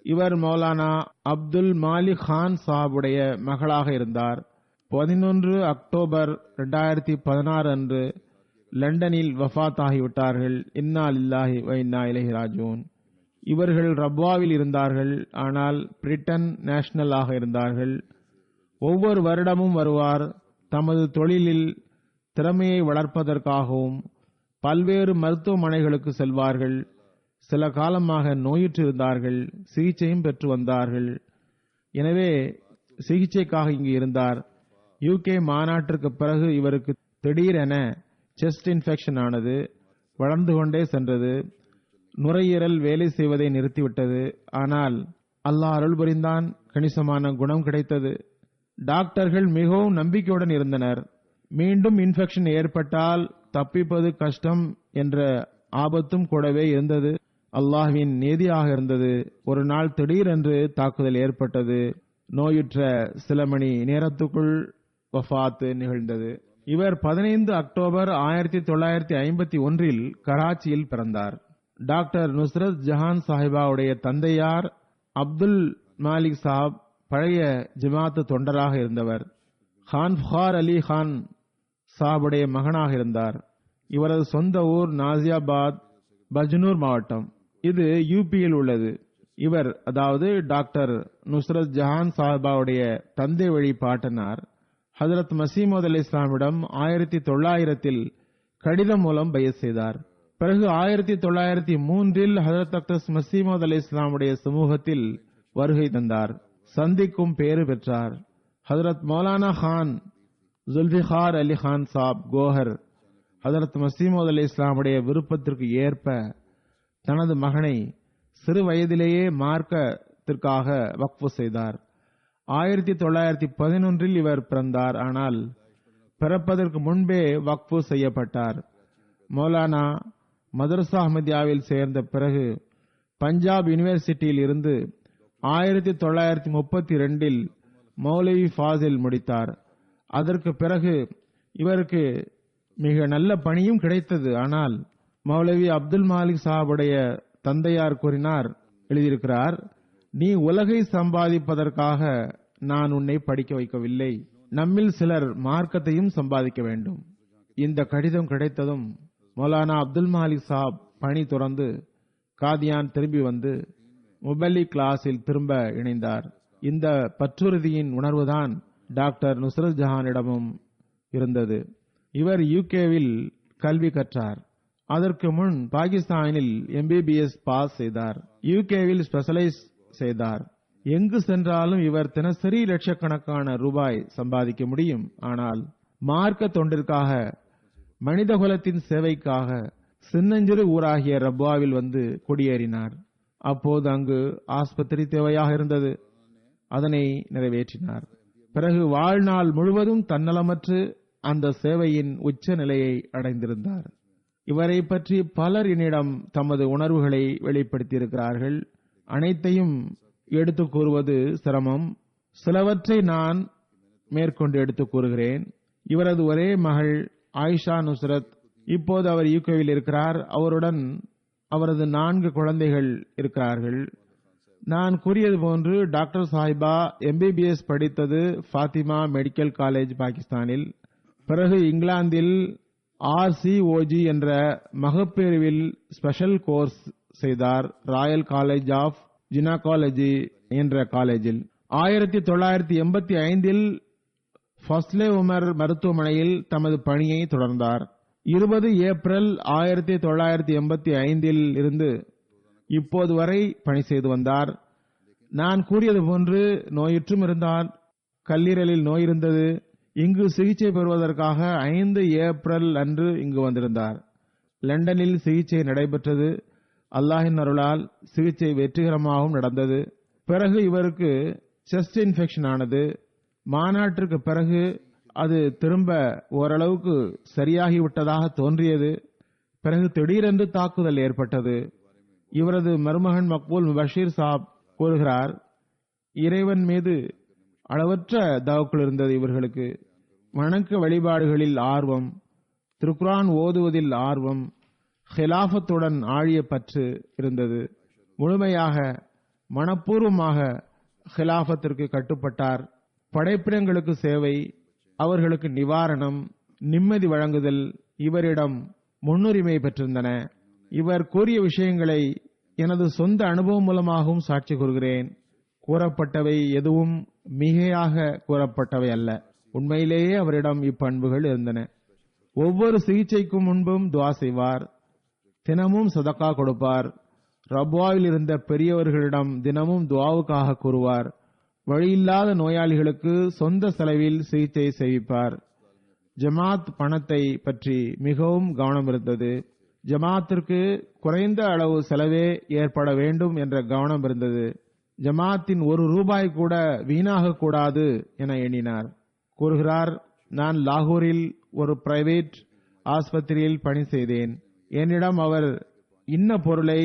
இவர் மௌலானா அப்துல் மாலிக் கான் சாஹிபுடைய மகளாக இருந்தார். 11 அக்டோபர் 2016 அன்று லண்டனில் வஃபாத் ஆகிவிட்டார்கள். இன்னா லில்லாஹி வ இன்னா இலைஹி ராஜிஊன். இவர்கள் ரப்வாவில் இருந்தார்கள். ஆனால் பிரிட்டன் நேஷனல் ஆக இருந்தார்கள். ஒவ்வொரு வருடமும் வருவார். தமது தொழிலில் திறமையை வளர்ப்பதற்காகவும் பல்வேறு மருத்துவமனைகளுக்கு செல்வார்கள். சில காலமாக நோயுற்றிருந்தார்கள். சிகிச்சையும் பெற்று வந்தார்கள். எனவே சிகிச்சைக்காக இங்கு இருந்தார். UK மாநாட்டிற்கு பிறகு இவருக்கு திடீரென செஸ்ட் இன்ஃபெக்ஷன் ஆனது. வளர்ந்து கொண்டே சென்றது. நுரையீரல் வேலை செய்வதை நிறுத்திவிட்டது. ஆனால் அல்லாஹ் அருள் புரிந்தான். கணிசமான குணம் கிடைத்தது. டாக்டர்கள் மிகவும் நம்பிக்கையுடன் இருந்தனர். மீண்டும் இன்ஃபெக்ஷன் ஏற்பட்டால் தப்பிப்பது கஷ்டம் என்ற ஆபத்தும் கூடவே இருந்தது. அல்லாஹ்வின் நீதியாக இருந்தது. ஒரு நாள் திடீரென்று தாக்குதல் ஏற்பட்டது. நோயுற்ற சில மணி நேரத்துக்குள் வஃபாத் நிகழ்ந்தது. இவர் 15 அக்டோபர் 1951 கராச்சியில் பிறந்தார். டாக்டர் நுஸ்ரத் ஜஹான் சாஹிபாவுடைய தந்தையார் அப்துல் மாலிக் சாப் பழைய ஜமாத்து தொண்டராக இருந்தவர். கான் ஃபுகார் அலி கான் சாபுடைய மகனாக இருந்தார். இவரது சொந்த ஊர் நாசியாபாத், பஜ்னூர் மாவட்டம். இது யூபியில் உள்ளது. இவர், அதாவது டாக்டர் நுஸ்ரத் ஜஹான் சாஹிபாவுடைய தந்தை வழி பாட்டனார் ஹஜரத் மஸீஹ் மவ்ஊத் அலைஹிஸ்ஸலாமிடம் 1900 கடிதம் மூலம் பைஅத் செய்தார். பிறகு 1903 ஹஜரத் அக்தஸ் மஸீஹ் மவ்ஊத் அலைஹிஸ்ஸலாமுடைய சமூகத்தில் வருகை தந்தார். சந்திக்கும் பேறு பெற்றார். ஹஜரத் மௌலானா கான் ஜுல்ஃபிகார் அலி கான் சாப் கோஹர் ஹஜரத் மஸீஹ் மவ்ஊத் அலைஹிஸ்ஸலாமுடைய விருப்பத்திற்கு ஏற்ப தனது மகனை சிறு வயதிலேயே மார்க்கத்திற்காக வக்ஃப் செய்தார். 1911 இவர் பிறந்தார். ஆனால் பிறப்பதற்கு முன்பே வக்ஃப் செய்யப்பட்டார். மௌலானா மதரசா அஹ்மதியாவில் சேர்ந்த பிறகு பஞ்சாப் யூனிவர்சிட்டியில் இருந்து 1932 மௌலவி ஃபாசில் முடித்தார். அதற்கு பிறகு இவருக்கு மிக நல்ல பணியும் கிடைத்தது. ஆனால் மௌலவி அப்துல் மாலிக் சாஹிபுடைய தந்தையார் கூறினார், எழுதியிருக்கிறார், நீ உலகை சம்பாதிப்பதற்காக நான் உன்னை படிக்க வைக்கவில்லை, நம்மில் சிலர் மார்க்கத்தையும் சம்பாதிக்க வேண்டும். இந்த கடிதம் கிடைத்ததும் மௌலானா அப்துல் மாலிக் சாப் பணி துறந்து காதியான் திரும்பி வந்து முபல்லி கிளாஸில் திரும்ப இணைந்தார். இந்த பற்றுறுதியின் உணர்வுதான் டாக்டர் நுஸ்ரத் ஜஹானிடமும் இருந்தது. இவர் யூகேவில் கல்வி கற்றார். அதற்கு முன் பாகிஸ்தானில் MBBS பாஸ் செய்தார். யூகேவில் ஸ்பெஷலைஸ் செய்தார். எங்கு சென்றாலும் இவர் தினசரி லட்சக்கணக்கான ரூபாய் சம்பாதிக்க முடியும். ஆனால் மார்க்க தொண்டிற்காக, மனிதகுலத்தின் சேவைக்காக சின்னஞ்சிறு ஊராகிய ரப்வாவில் வந்து குடியேறினார். அப்போது அங்கு ஆஸ்பத்திரி தேவையாக இருந்தது. அதனை நிறைவேற்றினார். பிறகு வாழ்நாள் முழுவதும் தன்னலமற்று அந்த சேவையின் உச்ச நிலையை அடைந்திருந்தார். இவரை பற்றி பலர் என்னிடம் தமது உணர்வுகளை வெளிப்படுத்தியிருக்கிறார்கள். அனைத்தையும் எடுத்துக் கூறுவது சிரமம். சிலவற்றை நான் மேற்கொண்டு எடுத்துக் கூறுகிறேன். இவரது ஒரே மகள் ஆயிஷா நுஸ்ரத், இப்போது அவர் யூகேவில் இருக்கிறார். அவருடன் அவரது 4 குழந்தைகள் இருக்கிறார்கள். நான் கூறியது போன்று டாக்டர் சாஹிபா MBBS படித்தது ஃபாத்திமா மெடிக்கல் காலேஜ் பாகிஸ்தானில். பிறகு இங்கிலாந்தில் RCOG என்ற மகப்பேறுவில் ஸ்பெஷல் கோர்ஸ் செய்தார். ராயல் காலேஜ் ஆஃப் ஜினாகாலஜி என்ற காலேஜில் 1985 ஃபஸ்லே உமர் மருத்துவமனையில் தமது பணியை தொடர்ந்தார். 20 ஏப்ரல் 1985 இருந்து இப்போது வரை பணி செய்து வந்தார். நான் கூறியது போன்று நோயுற்றும் இருந்தார். கல்லீரலில் நோய் இருந்தது. இங்கு சிகிச்சை பெறுவதற்காக 5 ஏப்ரல் அன்று இங்கு வந்திருந்தார். லண்டனில் சிகிச்சை நடைபெற்றது. அல்லாஹின் அருளால் சிகிச்சை வெற்றிகரமாகவும் நடந்தது. பிறகு இவருக்கு செஸ்ட் இன்ஃபெக்ஷன் ஆனது. மாநாட்டிற்கு பிறகு அது திரும்ப ஓரளவுக்கு சரியாகிவிட்டதாக தோன்றியது. பிறகு திடீரென்று தாக்குதல் ஏற்பட்டது. இவரது மருமகன் மக்பூல் முபஷீர் சாப் கூறுகிறார், இறைவன் மீது அளவற்ற தவக்குள் இருந்தது இவர்களுக்கு. வணக்க வழிபாடுகளில் ஆர்வம், திருக்குரான் ஓதுவதில் ஆர்வம், ஹிலாஃபத்துடன் ஆழிய பற்று இருந்தது. முழுமையாக மனப்பூர்வமாக ஹிலாஃபத்திற்கு கட்டுப்பட்டார். படைப்பினங்களுக்கு சேவை, அவர்களுக்கு நிவாரணம், நிம்மதி வழங்குதல் இவரிடம் முன்னுரிமை பெற்றிருந்தன. இவர் கூறிய விஷயங்களை எனது சொந்த அனுபவம் மூலமாகவும் சாட்சி கூறுகிறேன். கூறப்பட்டவை எதுவும் மிகையாக கூறப்பட்டவை அல்ல. உண்மையிலேயே அவரிடம் இப்பண்புகள் இருந்தன. ஒவ்வொரு சிகிச்சைக்கும் முன்பும் துவா செய்வார். தினமும் சதக்கா கொடுப்பார். ரப்வாவில் இருந்த பெரியவர்களிடம் தினமும் துவாவுக்காக கூறுவார். வழியில்லாத நோயாளிகளுக்கு சொந்த செலவில் சிகிச்சை செய்விப்பார். ஜமாத் பணத்தை பற்றி மிகவும் கவனம் இருந்தது. ஜமாத்திற்கு குறைந்த அளவு செலவே ஏற்பட வேண்டும் என்ற கவனம் இருந்தது. ஜமாத்தின் 1 ரூபாய் கூட வீணாக கூடாது என எண்ணினார். கூறுகிறார், நான் லாகூரில் ஒரு பிரைவேட் ஆஸ்பத்திரியில் பணி செய்தேன். என்னிடம் அவர் இன்ன பொருளை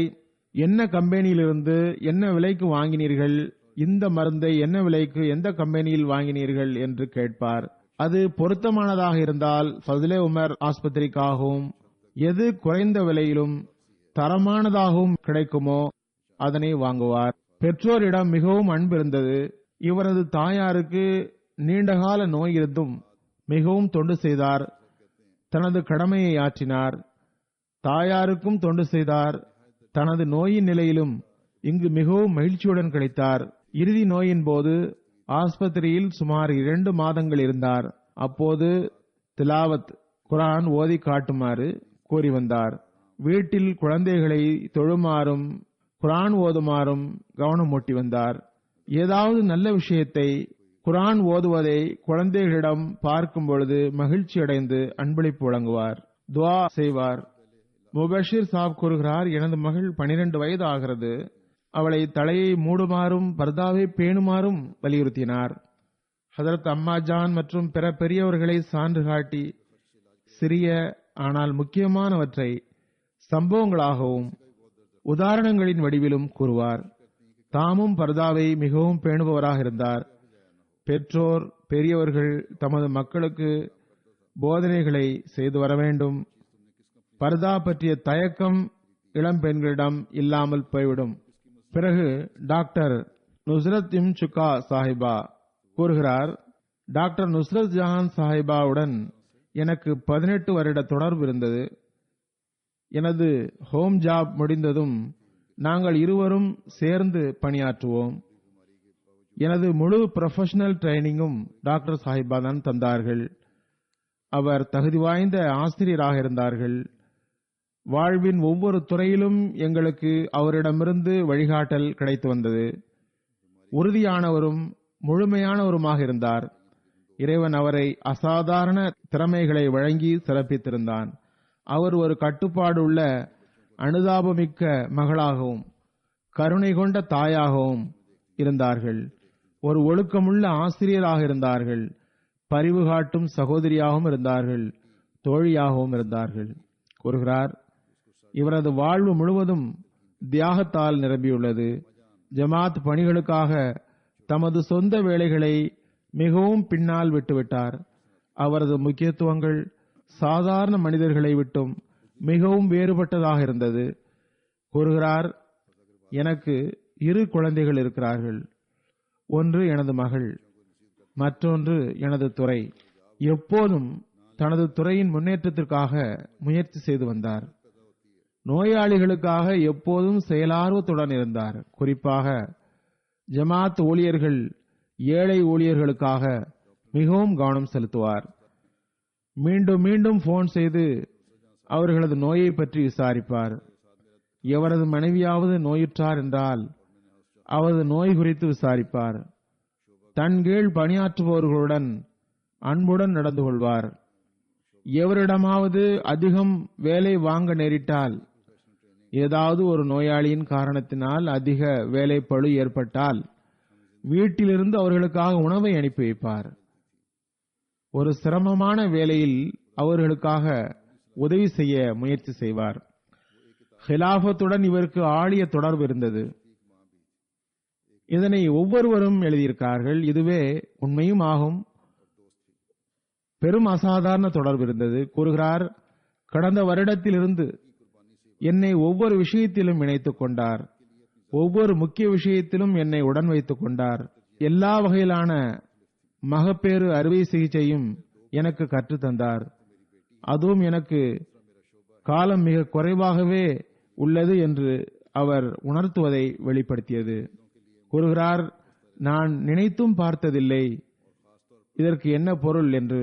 என்ன கம்பெனியிலிருந்து என்ன விலைக்கு வாங்கினீர்கள், இந்த மருந்தை என்ன விலைக்கு எந்த கம்பெனியில் வாங்கினீர்கள் என்று கேட்பார். அது பொருத்தமானதாக இருந்தால் ஃபஸ்லே உமர் ஆஸ்பத்திரிக்காகவும், எது குறைந்த விலையிலும் தரமானதாகவும் கிடைக்குமோ அதனை வாங்குவார். பெற்றோரிடம் மிகவும் அன்பு இருந்தது. இவரது தாயாருக்கு நீண்டகால நோய் இருந்தும் மிகவும் தொண்டு செய்தார். தனது கடமையை ஆற்றினார். தாயாருக்கும் தொண்டு செய்தார். தனது நோயின் நிலையிலும் இங்கு மிகவும் மகிழ்ச்சியுடன் கிடைத்தார். இறுதி நோயின் போது ஆஸ்பத்திரியில் சுமார் 2 மாதங்கள் இருந்தார். அப்போது திலாவத் குரான் ஓதி காட்டுமாறு கூறி வந்தார். வீட்டில் குழந்தைகளை தொழுமாறும் குரான் ஓதுமாறும் கவனமூட்டி வந்தார். ஏதாவது நல்ல விஷயத்தை, குரான் ஓதுவதை குழந்தைகளிடம் பார்க்கும் பொழுது மகிழ்ச்சி அடைந்து அன்பளிப்பு வழங்குவார், துவா செய்வார். முபஷீர் சாப் கூறுகிறார், எனது மகள் 12 வயது ஆகிறது. அவளை தலையை மூடுமாறும் பர்தாவை பேணுமாறும் வலியுறுத்தினார். ஹதரத் அம்மாஜான் மற்றும் பிற பெரியவர்களை சான்று காட்டி சிறிய ஆனால் முக்கியமானவற்றை சம்பவங்களாகவும் உதாரணங்களின் வடிவிலும் கூறுவார். தாமும் பர்தாவை மிகவும் பேணுபவராக இருந்தார். பெற்றோர் பெரியவர்கள் தமது மக்களுக்கு போதனைகளை செய்து வர வேண்டும். பர்தா பற்றிய தயக்கம் இளம் பெண்களிடம் இல்லாமல் போய்விடும். பிறகு டாக்டர் நுஸ்ரத் சுக்கா சாஹிபா கூறுகிறார், டாக்டர் நுஸ்ரத் ஜஹான் சாஹிபாவுடன் எனக்கு 18 வருட தொடர்பு இருந்தது. எனது ஹோம் ஜாப் முடிந்ததும் நாங்கள் இருவரும் சேர்ந்து பணியாற்றுவோம். எனது முழு ப்ரொஃபஷனல் ட்ரைனிங்கும் டாக்டர் சாஹிபா தான் தந்தார்கள். அவர் தகுதி வாய்ந்த ஆசிரியராக இருந்தார்கள். வாழ்வின் ஒவ்வொரு துறையிலும் எங்களுக்கு அவரிடமிருந்து வழிகாட்டல் கிடைத்து வந்தது. உறுதியானவரும் முழுமையானவருமாக இருந்தார். இறைவன் அவரை அசாதாரண திறமைகளை வழங்கி சிறப்பித்திருந்தான். அவர் ஒரு கட்டுப்பாடு உள்ள அனுதாபமிக்க மகளாகவும் கருணை கொண்ட தாயாகவும் இருந்தார்கள். ஒரு ஒழுக்கமுள்ள ஆசிரியராக இருந்தார்கள். பரிவு காட்டும் சகோதரியாகவும் இருந்தார்கள். தோழியாகவும் இருந்தார்கள். கூறுகிறார், இவரது வாழ்வு முழுவதும் தியாகத்தால் நிரம்பியுள்ளது. ஜமாத் பணிகளுக்காக தமது சொந்த வேலைகளை மிகவும் பின்னால் விட்டுவிட்டார். அவரது முக்கியத்துவங்கள் சாதாரண மனிதர்களை விட்டும் மிகவும் வேறுபட்டதாக இருந்தது. கூறுகிறார், எனக்கு 2 குழந்தைகள் இருக்கிறார்கள். ஒன்று எனது மகள், மற்றொன்று எனது துறை. எப்போதும் தனது துறையின் முன்னேற்றத்திற்காக முயற்சி செய்து வந்தார். நோயாளிகளுக்காக எப்போதும் செயலார்வத்துடன் இருந்தார். குறிப்பாக ஜமாத் ஊழியர்கள், ஏழை ஊழியர்களுக்காக மிகவும் கவனம் செலுத்துவார். மீண்டும் மீண்டும் போன் செய்து அவர்களது நோயை பற்றி விசாரிப்பார். எவரது மனைவியாவது நோயுற்றார் என்றால் அவரது நோய் குறித்து விசாரிப்பார். தன் கீழ் பணியாற்றுபவர்களுடன் அன்புடன் நடந்து கொள்வார். எவரிடமாவது அதிகம் வேலை வாங்க நேரிட்டால், ஏதாவது ஒரு நோயாளியின் காரணத்தினால் அதிக வேலை பளு ஏற்பட்டால் வீட்டிலிருந்து அவர்களுக்காக உணவை அனுப்பி வைப்பார். ஒரு சிரமமான வேலையில் அவர்களுக்காக உதவி செய்ய முயற்சி செய்வார். ஹிலாஃபத்துடன் இவருக்கு ஆழிய தொடர்பு இருந்தது. இதனை ஒவ்வொருவரும் எழுதியிருக்கிறார்கள். இதுவே உண்மையும் ஆகும். பெரும் அசாதாரண தொடர்பு இருந்தது. கூறுகிறார், கடந்த வருடத்திலிருந்து என்னை ஒவ்வொரு விஷயத்திலும் இணைத்துக் கொண்டார். ஒவ்வொரு முக்கிய விஷயத்திலும் என்னை உடன் வைத்துக் கொண்டார். எல்லா வகையிலான மகப்பேறு அறுவை சிகிச்சையும் எனக்கு கற்றுத்தந்தார். அதுவும் எனக்கு காலம் மிக குறைவாகவே உள்ளது என்று அவர் உணர்த்துவதை வெளிப்படுத்தியது. கூறுகிறார், நான் நினைத்தும் பார்த்ததில்லை இதற்கு என்ன பொருள் என்று.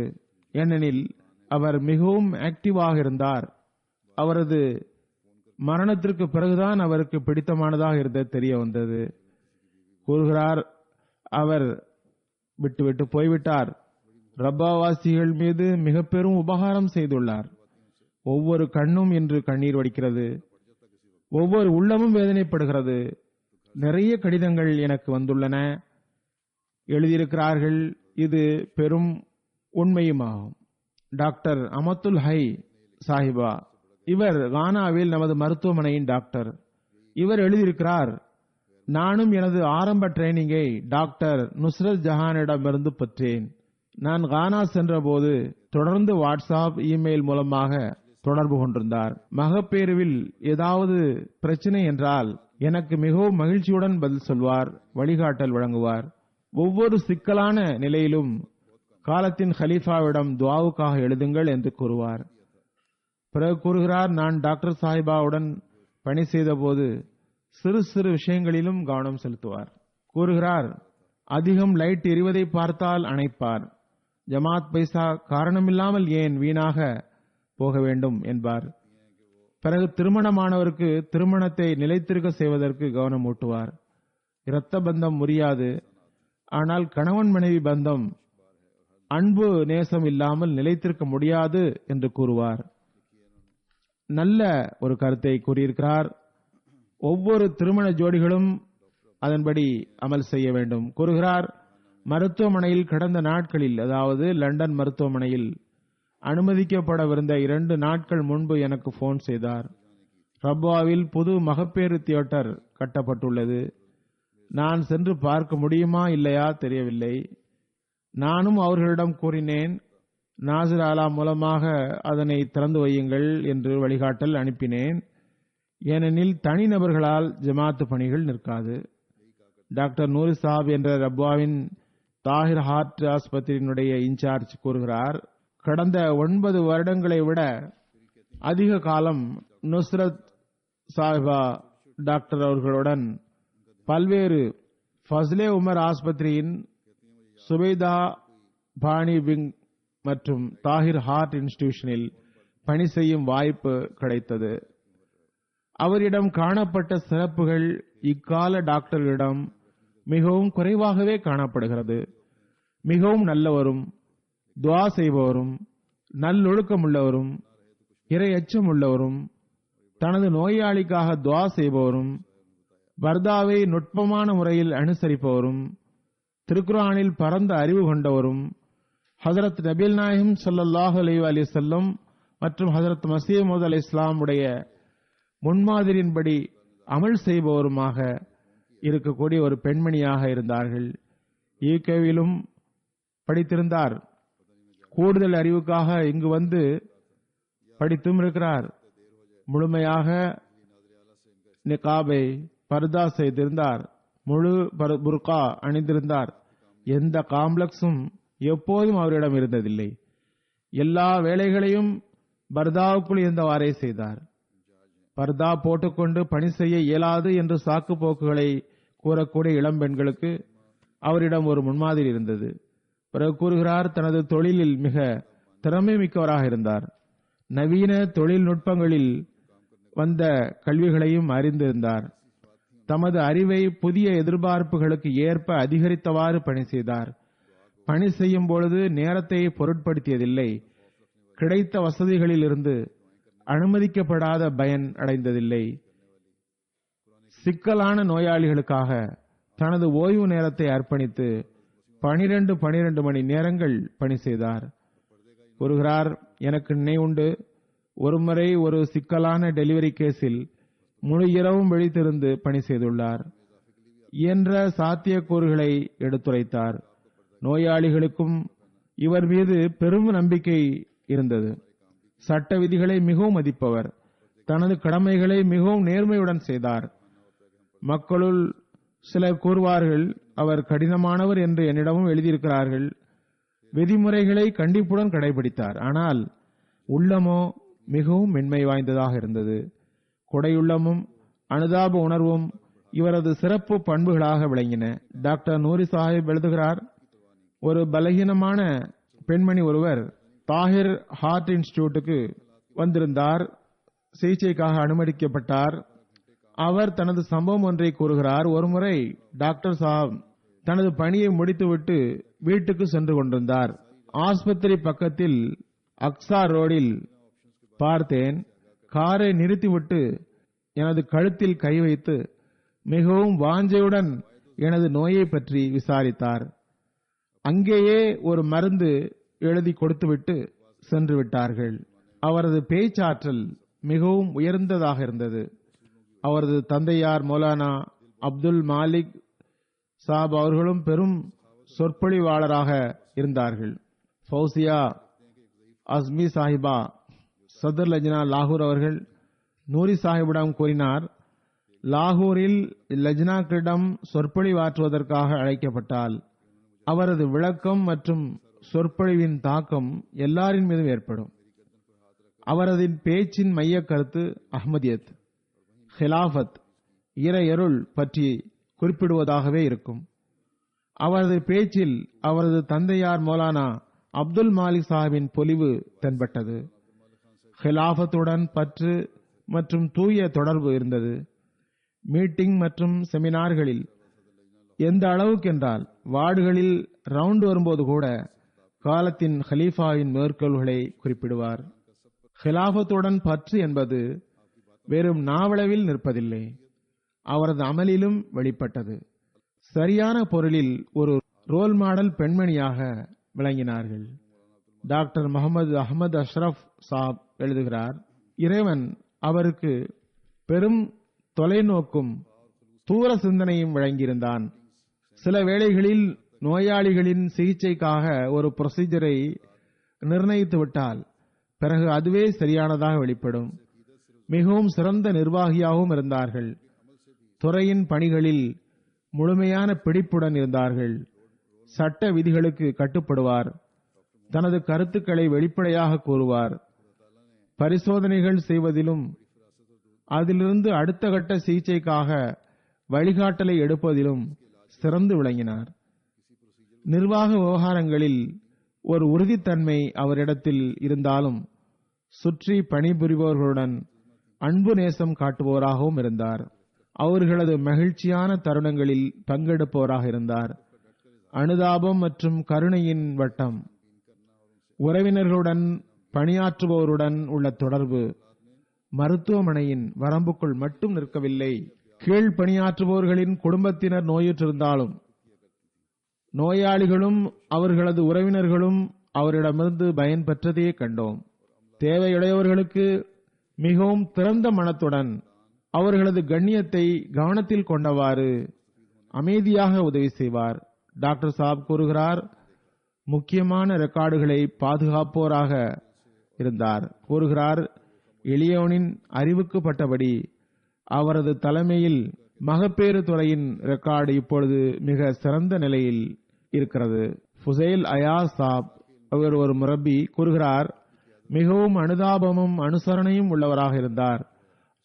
ஏனெனில் அவர் மிகவும் ஆக்டிவாக இருந்தார். அவரது மரணத்திற்கு பிறகுதான் அவருக்கு பிடித்தமானதாக இருந்தது தெரிய வந்தது. கூறுகிறார், அவர் விட்டுவிட்டு போய்விட்டார். ரப்பாவாசிகள் மீது மிக பெரும் உபகாரம் செய்துள்ளார். ஒவ்வொரு கண்ணும் இன்று கண்ணீர் வடிக்கிறது. ஒவ்வொரு உள்ளமும் வேதனைப்படுகிறது. நிறைய கடிதங்கள் எனக்கு வந்துள்ளன. எழுதியிருக்கிறார்கள். இது பெரும் உண்மையுமாகும். டாக்டர் அமத்துல் ஹை சாஹிபா, இவர் கானாவில் நமது மருத்துவமனையின் டாக்டர். இவர் எழுதியிருக்கிறார், நானும் எனது ஆரம்ப ட்ரைனிங்கை டாக்டர் நுஸ்ரத் ஜஹானிடமிருந்து பெற்றேன். நான் கானா சென்ற போது தொடர்ந்து வாட்ஸ்அப், இமெயில் மூலமாக தொடர்பு கொண்டிருந்தார். மகப்பேறுவில் ஏதாவது பிரச்சனை என்றால் எனக்கு மிகவும் மகிழ்ச்சியுடன் பதில் சொல்வார், வழிகாட்டல் வழங்குவார். ஒவ்வொரு சிக்கலான நிலையிலும் காலத்தின் ஹலீஃபாவிடம் துஆவுக்காக எழுதுங்கள் என்று கூறுவார். பிறகு கூறுகிறார், நான் டாக்டர் சாஹிபாவுடன் பணி செய்த போது சிறு சிறு விஷயங்களிலும் கவனம் செலுத்துவார். கூறுகிறார், அதிகம் லைட் எரிவதை பார்த்தால் அணைப்பார். ஜமாத் பைசா காரணமில்லாமல் ஏன் வீணாக போக வேண்டும் என்பார். பிறகு திருமணமானவருக்கு திருமணத்தை நிலைத்திருக்க செய்வதற்கு கவனம் ஊட்டுவார். இரத்த பந்தம் முறியாது, ஆனால் கணவன் மனைவி பந்தம் அன்பு நேசம் இல்லாமல் நிலைத்திருக்க முடியாது என்று கூறுவார். நல்ல ஒரு கருத்தை கூறியிருக்கிறார். ஒவ்வொரு திருமண ஜோடிகளும் அதன்படி அமல் செய்ய வேண்டும். கூறுகிறார், மருத்துவமனையில் கடந்த நாட்களில், அதாவது லண்டன் மருத்துவமனையில் அனுமதிக்கப்படவிருந்த 2 நாட்கள் முன்பு எனக்கு போன் செய்தார். ரப்பாவில் புது மகப்பேறு தியேட்டர் கட்டப்பட்டுள்ளது. நான் சென்று பார்க்க முடியுமா இல்லையா தெரியவில்லை. நானும் அவர்களிடம் கூறினேன், நாசிர் ஆலா மூலமாக அதனை திறந்து வையுங்கள் என்று வழிகாட்டல் அனுப்பினேன். ஏனெனில் தனிநபர்களால் ஜமாத்து பணிகள் நிற்காது. டாக்டர் நூரி சாப் என்ற ரப்வாவின் தாஹிர் ஹார்ட் ஆஸ்பத்திரியினுடைய இன்சார்ஜ் கூறுகிறார், கடந்த 9 வருடங்களை விட அதிக காலம் நுஸ்ரத் சாஹிபா டாக்டர் அவர்களுடன் பல்வேறு ஃபஸ்லே உமர் ஆஸ்பத்திரியின் சுபைதா பாணி விங் மற்றும் தாஹிர் ஹார்ட் இன்ஸ்டிடியூஷனில் பணி செய்யும் வாய்ப்பு கிடைத்தது. அவரிடம் காணப்பட்ட சிறப்புகள் இக்கால டாக்டர்களிடம் மிகவும் குறைவாகவே காணப்படுகிறது. மிகவும் நல்லவரும், துவா செய்பவரும், நல்லொழுக்கமுள்ளவரும், இறை அச்சம் உள்ளவரும், தனது நோயாளிக்காக துவா செய்பவரும், வர்தாவை நுட்பமான முறையில் அனுசரிப்பவரும், திருக்குர்ஆனில் பரந்த அறிவு கொண்டவரும், ஹஜரத் நபில் நாயகம் ஸல்லல்லாஹு அலைஹி வஸல்லம் மற்றும் ஹஜரத் மஸீஹ் மவ்ஊத் அலைஹிஸ்ஸலாம் உடைய முன்மாதிரியின்படி அமல் செய்பவருமாக இருக்கக்கூடிய ஒரு பெண்மணியாக இருந்தார்கள். ஈகேவிலும் படித்திருந்தார். கூடுதல் அறிவுக்காக இங்கு வந்து படித்தும் இருக்கிறார். முழுமையாக நிகாபை பர்தா செய்திருந்தார். முழு புர்கா அணிந்திருந்தார். எந்த காம்ப்ளெக்ஸும் எப்போதும் அவரிடம் இருந்ததில்லை. எல்லா வேலைகளையும் பர்தாவுக்குள் இருந்தவாறே செய்தார். பர்தா போட்டுக்கொண்டு பணி செய்ய இயலாது என்று சாக்கு போக்குகளை கூறக்கூடிய இளம் பெண்களுக்கு அவரிடம் ஒரு முன்மாதிரி இருந்தது. பிறகு கூறுகிறார், தனது தொழிலில் மிக திறமை மிக்கவராக இருந்தார். நவீன தொழில்நுட்பங்களில் வந்த கல்விகளையும் அறிந்திருந்தார். தமது அறிவை புதிய எதிர்பார்ப்புகளுக்கு ஏற்ப அதிகரித்தவாறு பணி செய்தார். பணி செய்யும் பொழுது நேரத்தை பொருட்படுத்தியதில்லை. கிடைத்த வசதிகளில் இருந்து அனுமதிக்கப்படாத பயன் அடைந்ததில்லை. சிக்கலான நோயாளிகளுக்காக தனது ஓய்வு நேரத்தை அர்ப்பணித்து 12 மணி நேரங்கள் பணி செய்தார். கூறுகிறார், எனக்கு நினைவுண்டு, ஒருமுறை ஒரு சிக்கலான டெலிவரி கேஸில் முழு இரவும் விழித்திருந்து பணி செய்துள்ளார். இயன்ற சாத்தியக்கூறுகளை எடுத்துரைத்தார். நோயாளிகளுக்கும் இவர் மீது பெரும் நம்பிக்கை இருந்தது. சட்ட விதிகளை மிகவும் மதிப்பவர். தனது கடமைகளை மிகவும் நேர்மையுடன் செய்தார். மக்களுள் சிலர் கூறுவார்கள், அவர் கடினமானவர் என்று என்னிடமும் எழுதியிருக்கிறார்கள். விதிமுறைகளை கண்டிப்புடன் கடைபிடித்தார். ஆனால் உள்ளமோ மிகவும் மென்மை வாய்ந்ததாக இருந்தது. கொடையுள்ளமும் அனுதாப உணர்வும் இவரது சிறப்பு பண்புகளாக விளங்கின. டாக்டர் நூரி சாஹிப் எழுதுகிறார், ஒரு பலகீனமான பெண்மணி ஒருவர் தாஹிர் ஹார்ட் இன்ஸ்டிடியூட்டுக்கு வந்திருந்தார். சிகிச்சைக்காக அனுமதிக்கப்பட்டார். அவர் தனது சம்பவம் ஒன்றை கூறுகிறார். ஒருமுறை டாக்டர் சாப் தனது பணியை முடித்துவிட்டு வீட்டுக்கு சென்று கொண்டிருந்தார். ஆஸ்பத்திரி பக்கத்தில் அக்ஸா ரோடில் பார்த்தேன். காரை நிறுத்திவிட்டு எனது கழுத்தில் கை வைத்து மிகவும் வாஞ்சையுடன் எனது நோயை பற்றி விசாரித்தார். அங்கேயே ஒரு மருந்து எழுதி கொடுத்துவிட்டு சென்று விட்டார்கள். அவரது பேச்சாற்றல் மிகவும் உயர்ந்ததாக இருந்தது. அவரது தந்தையார் மௌலானா அப்துல் மாலிக் சாப் அவர்களும் பெரும் சொற்பொழிவாளராக இருந்தார்கள். ஃபௌசியா அஸ்மி சாஹிபா சதர் லஜ்னா லாகூர் அவர்கள் நூரி சாஹிபிடம் கூறினார், லாகூரில் லஜ்னாக்களிடம் சொற்பொழிவாற்றுவதற்காக அழைக்கப்பட்டால் அவரது விளக்கம் மற்றும் சொற்பொழிவின் தாக்கம் எல்லாரின் மீதும் ஏற்படும். அவரது பேச்சின் மைய கருத்து அஹ்மதியத், ஹிலாஃபத், இறையருள் பற்றி குறிப்பிடுவதாகவே இருக்கும். அவரது பேச்சில் அவரது தந்தையார் மௌலானா அப்துல் மாலிக் சாஹிபின் பொலிவு தென்பட்டது. ஹிலாஃபத்துடன் பற்று மற்றும் தூய தொடர்பு இருந்தது. மீட்டிங் மற்றும் செமினார்களில் எந்த அளவுக்கென்றால் வார்டுகளில் ரவுண்ட் வரும்போது கூட காலத்தின் ஹலீஃபாவின் மேற்கோள்களை குறிப்பிடுவார். ஹிலாஃபத்துடன் பற்று என்பது வெறும் நாவளவில் நிற்பதில்லை, அவரது அமலிலும் வெளிப்பட்டது. சரியான பொருளில் ஒரு ரோல் மாடல் பெண்மணியாக விளங்கினார்கள். டாக்டர் முகமது அஹமது அஷ்ரப் சாப் எழுதுகிறார், இறைவன் அவருக்கு பெரும் தொலைநோக்கும் தூர சிந்தனையும் வழங்கியிருந்தான். சில வேளைகளில் நோயாளிகளின் சிகிச்சைக்காக ஒரு ப்ரொசீஜரை நிர்ணயித்துவிட்டால் பிறகு அதுவே சரியானதாக வெளிப்படும். மிகவும் சிறந்த நிர்வாகியாகவும் இருந்தார்கள். துறையின் பணிகளில் முழுமையான பிடிப்புடன் இருந்தார்கள். சட்ட விதிகளுக்கு கட்டுப்படுவார். தனது கருத்துக்களை வெளிப்படையாக கூறுவார். பரிசோதனைகள் செய்வதிலும் அதிலிருந்து அடுத்த கட்ட சிகிச்சைக்காக வழிகாட்டலை எடுப்பதிலும் சிறந்து விளங்கினார். நிர்வாக விவகாரங்களில் ஒரு உறுதித்தன்மை அவரிடத்தில் இருந்தாலும் சுற்றி பணிபுரிபவர்களுடன் அன்பு நேசம் காட்டுபவராகவும் இருந்தார். அவர்களது மகிழ்ச்சியான தருணங்களில் பங்கெடுப்பவராக இருந்தார். அனுதாபம் மற்றும் கருணையின் வட்டம், உறவினர்களுடன் பணியாற்றுபவருடன் உள்ள தொடர்பு மருத்துவமனையின் வரம்புக்குள் மட்டும் நிற்கவில்லை. கீழ் பணியாற்றுபவர்களின் குடும்பத்தினர் நோயுற்றிருந்தாலும் நோயாளிகளும் அவர்களது உறவினர்களும் அவரிடமிருந்து பயன் பெற்றதையே கண்டோம். தேவையுடையவர்களுக்கு மிகவும் திறந்த மனத்துடன் அவர்களது கண்ணியத்தை கவனத்தில் கொண்டவாறு அமைதியாக உதவி செய்வார். டாக்டர் சாப் கூறுகிறார், முக்கியமான ரெக்கார்டுகளை பாதுகாப்போராக இருந்தார். கூறுகிறார், எளியவனின் அறிவுக்கு பட்டபடி அவரது தலைமையில் மகப்பேறு துறையின் ரெக்கார்டு இப்பொழுது மிக சிறந்த நிலையில் இருக்கிறது. ஃபுசைல் அயாஸ் சாப் அவர் ஒரு முரப்பி கூறுகிறார், மிகவும் அனுதாபமும் அனுசரணையும் உள்ளவராக இருந்தார்.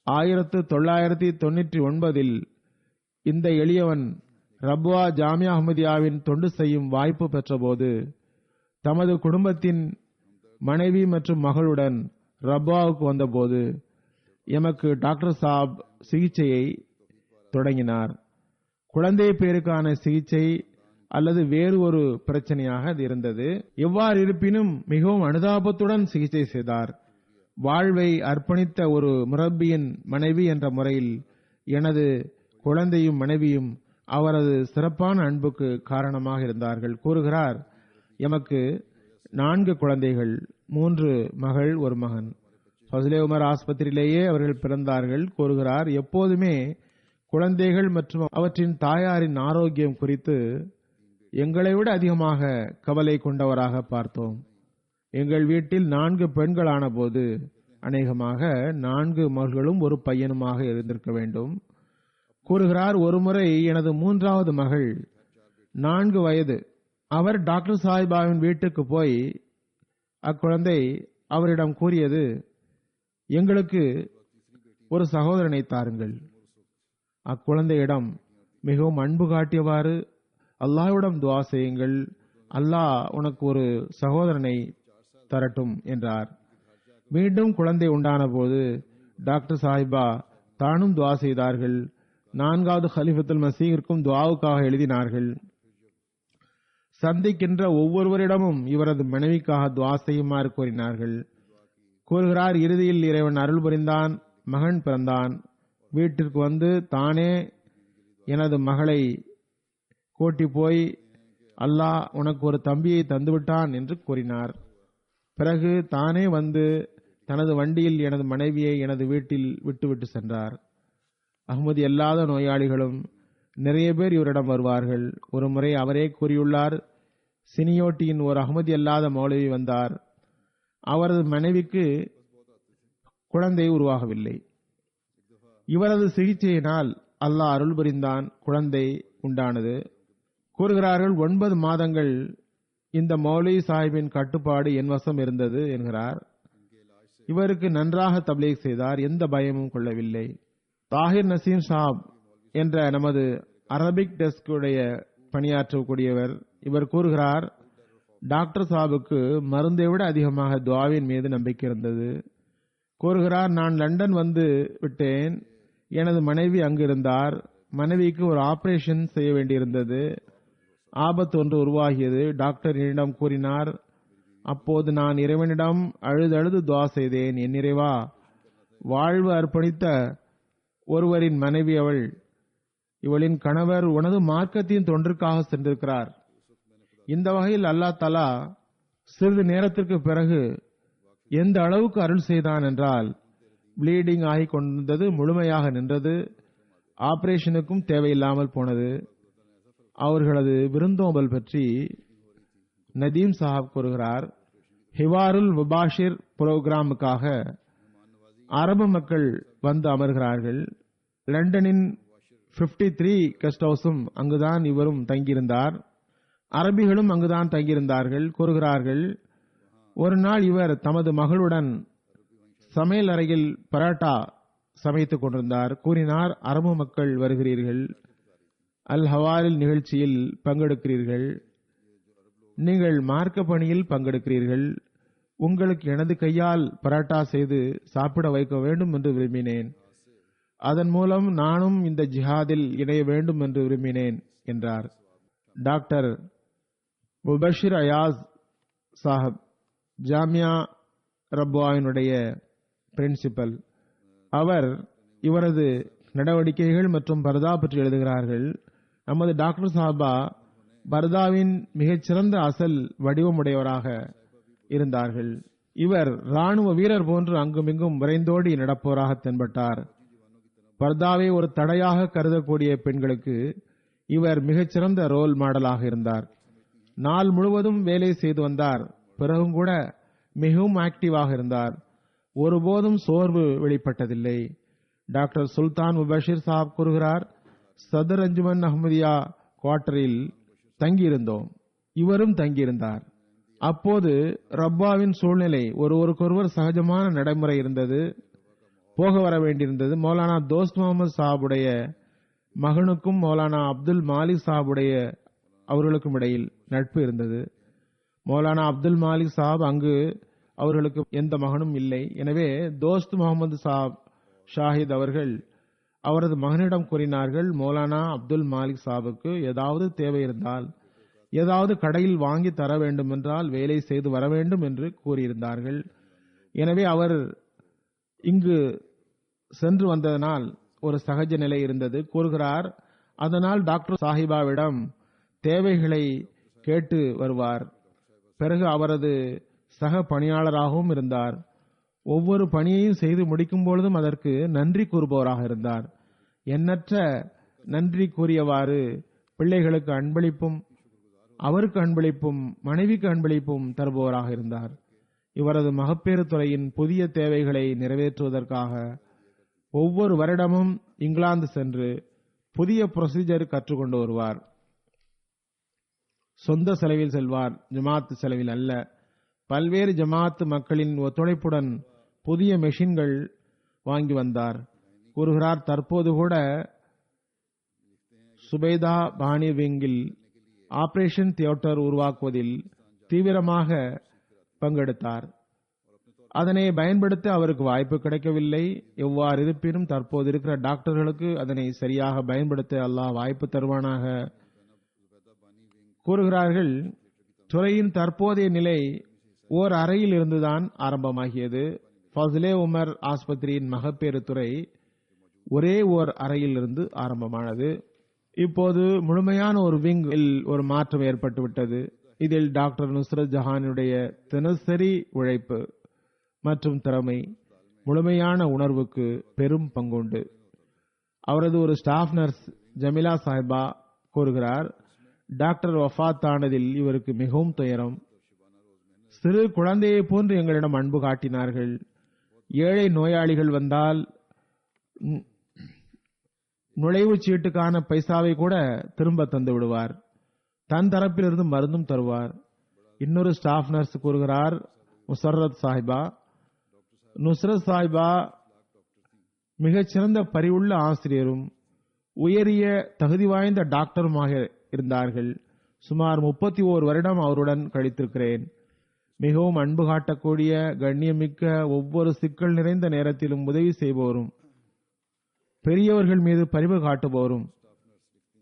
1999 இந்த எளியவன் ரப்வா ஜாமியா அஹ்மதியாவின் தொண்டு செய்யும் வாய்ப்பு பெற்றபோது தமது குடும்பத்தின் மனைவி மற்றும் மகளுடன் ரப்வாவுக்கு வந்தபோது எமக்கு டாக்டர் சாப் சிகிச்சையை தொடங்கினார். குழந்தை பேருக்கான சிகிச்சை அல்லது வேறு ஒரு பிரச்சனையாக அது இருந்தது. எவ்வாறு இருப்பினும் மிகவும் அனுதாபத்துடன் சிகிச்சை செய்தார். வாழ்வை அர்ப்பணித்த ஒரு முரப்பியின் மனைவி என்ற முறையில் எனது குழந்தையும் மனைவியும் அவரது சிறப்பான அன்புக்கு காரணமாக இருந்தார்கள். கூறுகிறார், எமக்கு 4 குழந்தைகள், 3 மகள், 1 மகன். ஃபஸ்லே உமர் ஆஸ்பத்திரியிலேயே அவர்கள் பிறந்தார்கள். கூறுகிறார், எப்போதுமே குழந்தைகள் மற்றும் அவற்றின் தாயாரின் ஆரோக்கியம் குறித்து எங்களை விட அதிகமாக கவலை கொண்டவராக பார்த்தோம். எங்கள் வீட்டில் 4 பெண்களான போது அநேகமாக 4 மகள்களும் ஒரு பையனுமாக இருந்திருக்க வேண்டும். கூறுகிறார், ஒருமுறை எனது 3வது மகள் 4 வயது. அவர் டாக்டர் சாஹிபாவின் வீட்டுக்கு போய் அக்குழந்தை அவரிடம் கூறியது, எங்களுக்கு ஒரு சகோதரனை தாருங்கள். அக்குழந்தையிடம் மிகவும் அன்பு காட்டியவாறு, அல்லாஹ்விடம் துஆ செய்யுங்கள், அல்லாஹ் உனக்கு ஒரு சகோதரனை தரட்டும் என்றார். மீண்டும் குழந்தை உண்டான போது டாக்டர் சாஹிபா தானும் துஆ செய்தார்கள். 4வது ஹலிஃபத்துல் மசீஹிற்கும் துஆவுக்காக எழுதினார்கள். சந்திக்கின்ற ஒவ்வொருவரிடமும் இவரது மனைவிக்காக துஆ செய்யுமாறு கூறினார்கள். கூறுகிறார், இறுதியில் இறைவன் அருள் புரிந்தான். மகன் பிறந்தான். வீட்டிற்கு வந்து தானே எனது மகளை கூட்டி போய் அல்லாஹ் உனக்கு ஒரு தம்பியை தந்துவிட்டான் என்று கூறினார். பிறகு தானே வந்து தனது வண்டியில் எனது மனைவியை எனது வீட்டில் விட்டுவிட்டு சென்றார். அஹ்மதி அல்லாத நோயாளிகளும் நிறைய பேர் இவரிடம் வருவார்கள். ஒரு முறை அவரே கூறியுள்ளார், சினியோட்டியின் ஒரு அஹ்மதி அல்லாத மௌலவி வந்தார். அவரது மனைவிக்கு குழந்தை உருவாகவில்லை. இவரது சிகிச்சையினால் அல்லாஹ் அருள் புரிந்தான். குழந்தை உண்டானது. கூறுகிறார்கள், 9 மாதங்கள் இந்த மௌலவி சாஹிபின் கட்டுப்பாடு என் வசம் இருந்தது என்கிறார். இவருக்கு நன்றாக தப்லீக் செய்தார். எந்த பயமும் கொள்ளவில்லை. தாஹிர் நசீம் சாப் என்ற நமது அரபிக் டெஸ்குடைய பணியாற்றக்கூடியவர். இவர் கூறுகிறார், டாக்டர் சாபுக்கு மருந்தை விட அதிகமாக துஆவின் மீது நம்பிக்கை இருந்தது. கூறுகிறார், நான் லண்டன் வந்து விட்டேன். எனது மனைவி அங்கிருந்தார். மனைவிக்கு ஒரு ஆபரேஷன் செய்ய வேண்டியிருந்தது. ஆபத்து ஒன்று உருவாகியது. டாக்டர் என்னிடம் கூறினார். அப்போது நான் இறைவனிடம் அழுது துஆ செய்தேன். என் இறைவா, வாழ்வு அர்ப்பணித்த ஒருவரின் மனைவி அவள். இவளின் கணவர் உனது மார்க்கத்தின் தொன்றிற்காக சென்றிருக்கிறார். இந்த வகையில் அல்லாஹ் தஆலா சிறிது நேரத்திற்கு பிறகு எந்த அளவுக்கு அருள் செய்தான் என்றால், ப்ளீடிங் ஆகிக் கொண்டிருந்தது, முழுமையாக நின்றது. ஆபரேஷனுக்கும் தேவையில்லாமல் போனது. அவர்களது விருந்தோம்பல் பற்றி நதீம் சாஹப் கூறுகிறார், ஹிவாருல் முபாஷிர் புரோகிராமுக்காக அரபு மக்கள் வந்து அமர்கிறார்கள். லண்டனின் 53 கெஸ்ட் ஹவுஸும் அங்குதான் இவரும் தங்கியிருந்தார். அரபிகளும் அங்குதான் தங்கியிருந்தார்கள். கூறுகிறார்கள், ஒரு நாள் இவர் தமது மகளுடன் சமையல் அறையில் பராட்டா சமைத்துக் கொண்டிருந்தார். கூறினார், அரபு மக்கள் வருகிறீர்கள், அல் ஹவாரில் நிகழ்ச்சியில் பங்கெடுக்கிறீர்கள், நீங்கள் மார்க்க பணியில் பங்கெடுக்கிறீர்கள், உங்களுக்கு எனது கையால் பராட்டா செய்து சாப்பிட வைக்க வேண்டும் என்று விரும்பினேன். அதன் மூலம் நானும் இந்த ஜிஹாதில் இணைய வேண்டும் என்று விரும்பினேன் என்றார். டாக்டர் முபஷிர் அயாஸ் சாஹப் ஜாமியா ரப்வாவினுடைய பிரின்சிபல். அவர் இவரது நடவடிக்கைகள் மற்றும் பர்தா பற்றி எழுதுகிறார்கள். நமது டாக்டர் சாஹபா பர்தாவின் மிகச்சிறந்த அசல் வடிவமுடையவராக இருந்தார்கள். இவர் ராணுவ வீரர் போன்று அங்குமிங்கும் விரைந்தோடி நடப்பவராக தென்பட்டார். பர்தாவை ஒரு தடையாக கருதக்கூடிய பெண்களுக்கு இவர் மிகச்சிறந்த ரோல் மாடலாக இருந்தார். நாள் முழுவதும் வேலை செய்து வந்தார். பிறகும் கூட மிகவும் ஆக்டிவாக இருந்தார். ஒருபோதும் சோர்வு வெளிப்பட்டதில்லை. டாக்டர் சுல்தான் முபஷிர் சாஹப் கூறுகிறார், சதர் அஞ்சுமன் அஹ்மதியா குவார்டரில் தங்கியிருந்தோம். இவரும் தங்கியிருந்தார். அப்போது ரப்பாவின் சூழ்நிலை ஒருவருக்கொருவர் சகஜமான நடைமுறை இருந்தது. போக வர வேண்டியிருந்தது. மௌலானா தோஸ்த் முகமது சாஹிபுடைய மகனுக்கும் மௌலானா அப்துல் மாலிக் சாஹிபுடைய அவர்களுக்கும் இடையில் நட்பு இருந்தது. மௌலானா அப்துல் மாலிக் சாஹிப் அங்கு அவர்களுக்கு எந்த மகனும் இல்லை. எனவே தோஸ்த் முகமது சாஹிப் ஷாஹித் அவர்கள் அவரது மகனிடம் கூறினார்கள், மௌலானா அப்துல் மாலிக் சாஹிபுக்கு ஏதாவது தேவை இருந்தால், ஏதாவது கடையில் வாங்கி தர வேண்டும் என்றால் வேலை செய்து வர வேண்டும் என்று கூறியிருந்தார்கள். எனவே அவர் இங்கு சென்று வந்ததனால் ஒரு சகஜ நிலை இருந்தது. கூறுகிறார், அதனால் டாக்டர் சாஹிபாவிடம் தேவைகளை கேட்டு வருவார். பிறகு அவரது சக பணியாளராகவும் இருந்தார். ஒவ்வொரு பணியையும் செய்து முடிக்கும் பொழுதும் அதற்கு நன்றி கூறுபவராக இருந்தார். எண்ணற்ற நன்றி கூறியவாறு பிள்ளைகளுக்கு அன்பளிப்பும், அவருக்கு அன்பளிப்பும், மனைவிக்கு அன்பளிப்பும் தருபவராக இருந்தார். இவரது மகப்பேறு துறையின் புதிய தேவைகளை நிறைவேற்றுவதற்காக ஒவ்வொரு வருடமும் இங்கிலாந்து சென்று புதிய ப்ரொசீஜர் கற்றுக்கொண்டு வருவார். சொந்த செலவில் செல்வார், ஜமாத் செலவில் அல்ல. பல்வேறு ஜமாத் மக்களின் ஒத்துழைப்புடன் புதிய மெஷின்கள் வாங்கி வந்தார். கூறுகிறார், தற்போது கூட சுபைதா பானி விங்கில் ஆபரேஷன் தியேட்டர் உருவாக்குவதில் தீவிரமாக பங்கெடுத்தார். அதனை பயன்படுத்த அவருக்கு வாய்ப்பு கிடைக்கவில்லை. எவ்வாறு இருப்பினும் தற்போது இருக்கிற டாக்டர்களுக்கு அதனை சரியாக பயன்படுத்த அல்லாஹ் வாய்ப்பு தருவானாக. கூறுகிறார்கள், துறையின் தற்போதைய நிலை ஓர் அறையில் இருந்துதான் ஆரம்பமாகியது. ஃபஸ்லே உமர் ஆஸ்பத்திரியின் மகப்பேறு துறை ஒரே ஓர் அறையில் இருந்து ஆரம்பமானது. இப்போது முழுமையான ஒரு விங்கில் ஒரு மாற்றம் ஏற்பட்டுவிட்டது. இதில் டாக்டர் நுஸ்ரத் ஜஹானுடைய தினசரி உழைப்பு மற்றும் திறமை, முழுமையான உணர்வுக்கு பெரும் பங்குண்டு. அவரது ஒரு ஸ்டாஃப் நர்ஸ் ஜமிலா சாஹிபா கூறுகிறார், டாக்டர் வஃபாத் ஆனதில் இவருக்கு மிகவும் துயரம். சிறு குழந்தையை போன்று எங்களிடம் அன்பு காட்டினார்கள். ஏழை நோயாளிகள் வந்தால் நுழைவுச் சீட்டுக்கான பைசாவை கூட திரும்ப தந்து விடுவார். தன் தரப்பிலிருந்து மருந்தும் தருவார். இன்னொரு ஸ்டாஃப் நர்ஸ் கூறுகிறார், முசர்ரத் சாஹிபா, நுஸ்ரத் சாஹிபா மிகச்சிறந்த பரிவுள்ள ஆசிரியரும் உயரிய தகுதி வாய்ந்த டாக்டருமாக இருந்தார்கள். சுமார் 31 வருடம் அவருடன் கழித்திருக்கிறேன். மிகவும் அன்பு காட்டக்கூடிய, கண்ணியமிக்க, ஒவ்வொரு சிக்கல் நிறைந்த நேரத்திலும் உதவி செய்பவரும், பெரியவர்கள் மீது பரிவு காட்டுபவரும்,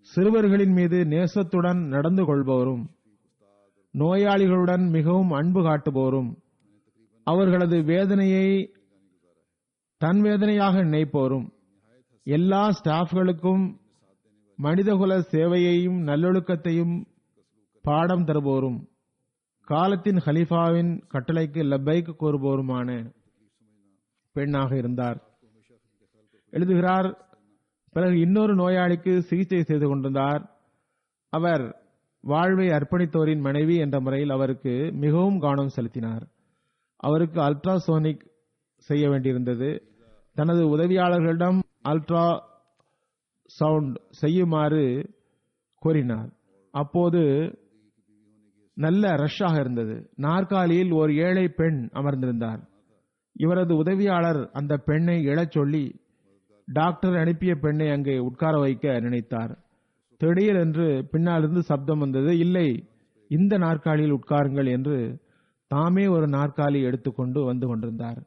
சிறுவர்களின் மீது நேசத்துடன் நடந்து கொள்பவரும், நோயாளிகளுடன் மிகவும் அன்பு காட்டுபவரும், அவர்களது வேதனையை தன் வேதனையாக நினைப்போரும், எல்லா ஸ்டாஃப்களுக்கும் மனிதகுல சேவையையும் நல்லொழுக்கத்தையும் பாடம் தருபவரும், காலத்தின் ஹலீஃபாவின் கட்டளைக்கு லப்பைக் கூறுபவருமான பெண்ணாக இருந்தார். எழுதுகிறார், பிறகு இன்னொரு நோயாளிக்கு சிகிச்சை செய்து கொண்டிருந்தார். அவர் வாழ்வை அர்ப்பணித்தோரின் மனைவி என்ற முறையில் அவருக்கு மிகவும் கவனம் செலுத்தினார். அவருக்கு அல்ட்ராசோனிக் செய்ய வேண்டியிருந்தது. தனது உதவியாளர்களிடம் அல்ட்ரா சவுண்ட் செய்யுமாறு கோரினார். அப்போது நல்ல ரஷ்ஷாக இருந்தது. நாற்காலியில் ஒரு ஏழை பெண் அமர்ந்திருந்தார். இவரது உதவியாளர் அந்த பெண்ணை எழச் சொல்லி டாக்டர் அனுப்பிய பெண்ணை அங்கே உட்கார வைக்க நினைத்தார். திடீரென்று பின்னாலிருந்து சப்தம் வந்தது. இல்லை, இந்த நாற்காலியில் உட்காருங்கள் என்று தாமே ஒரு நாற்காலி எடுத்துக்கொண்டு வந்து கொண்டிருந்தார்.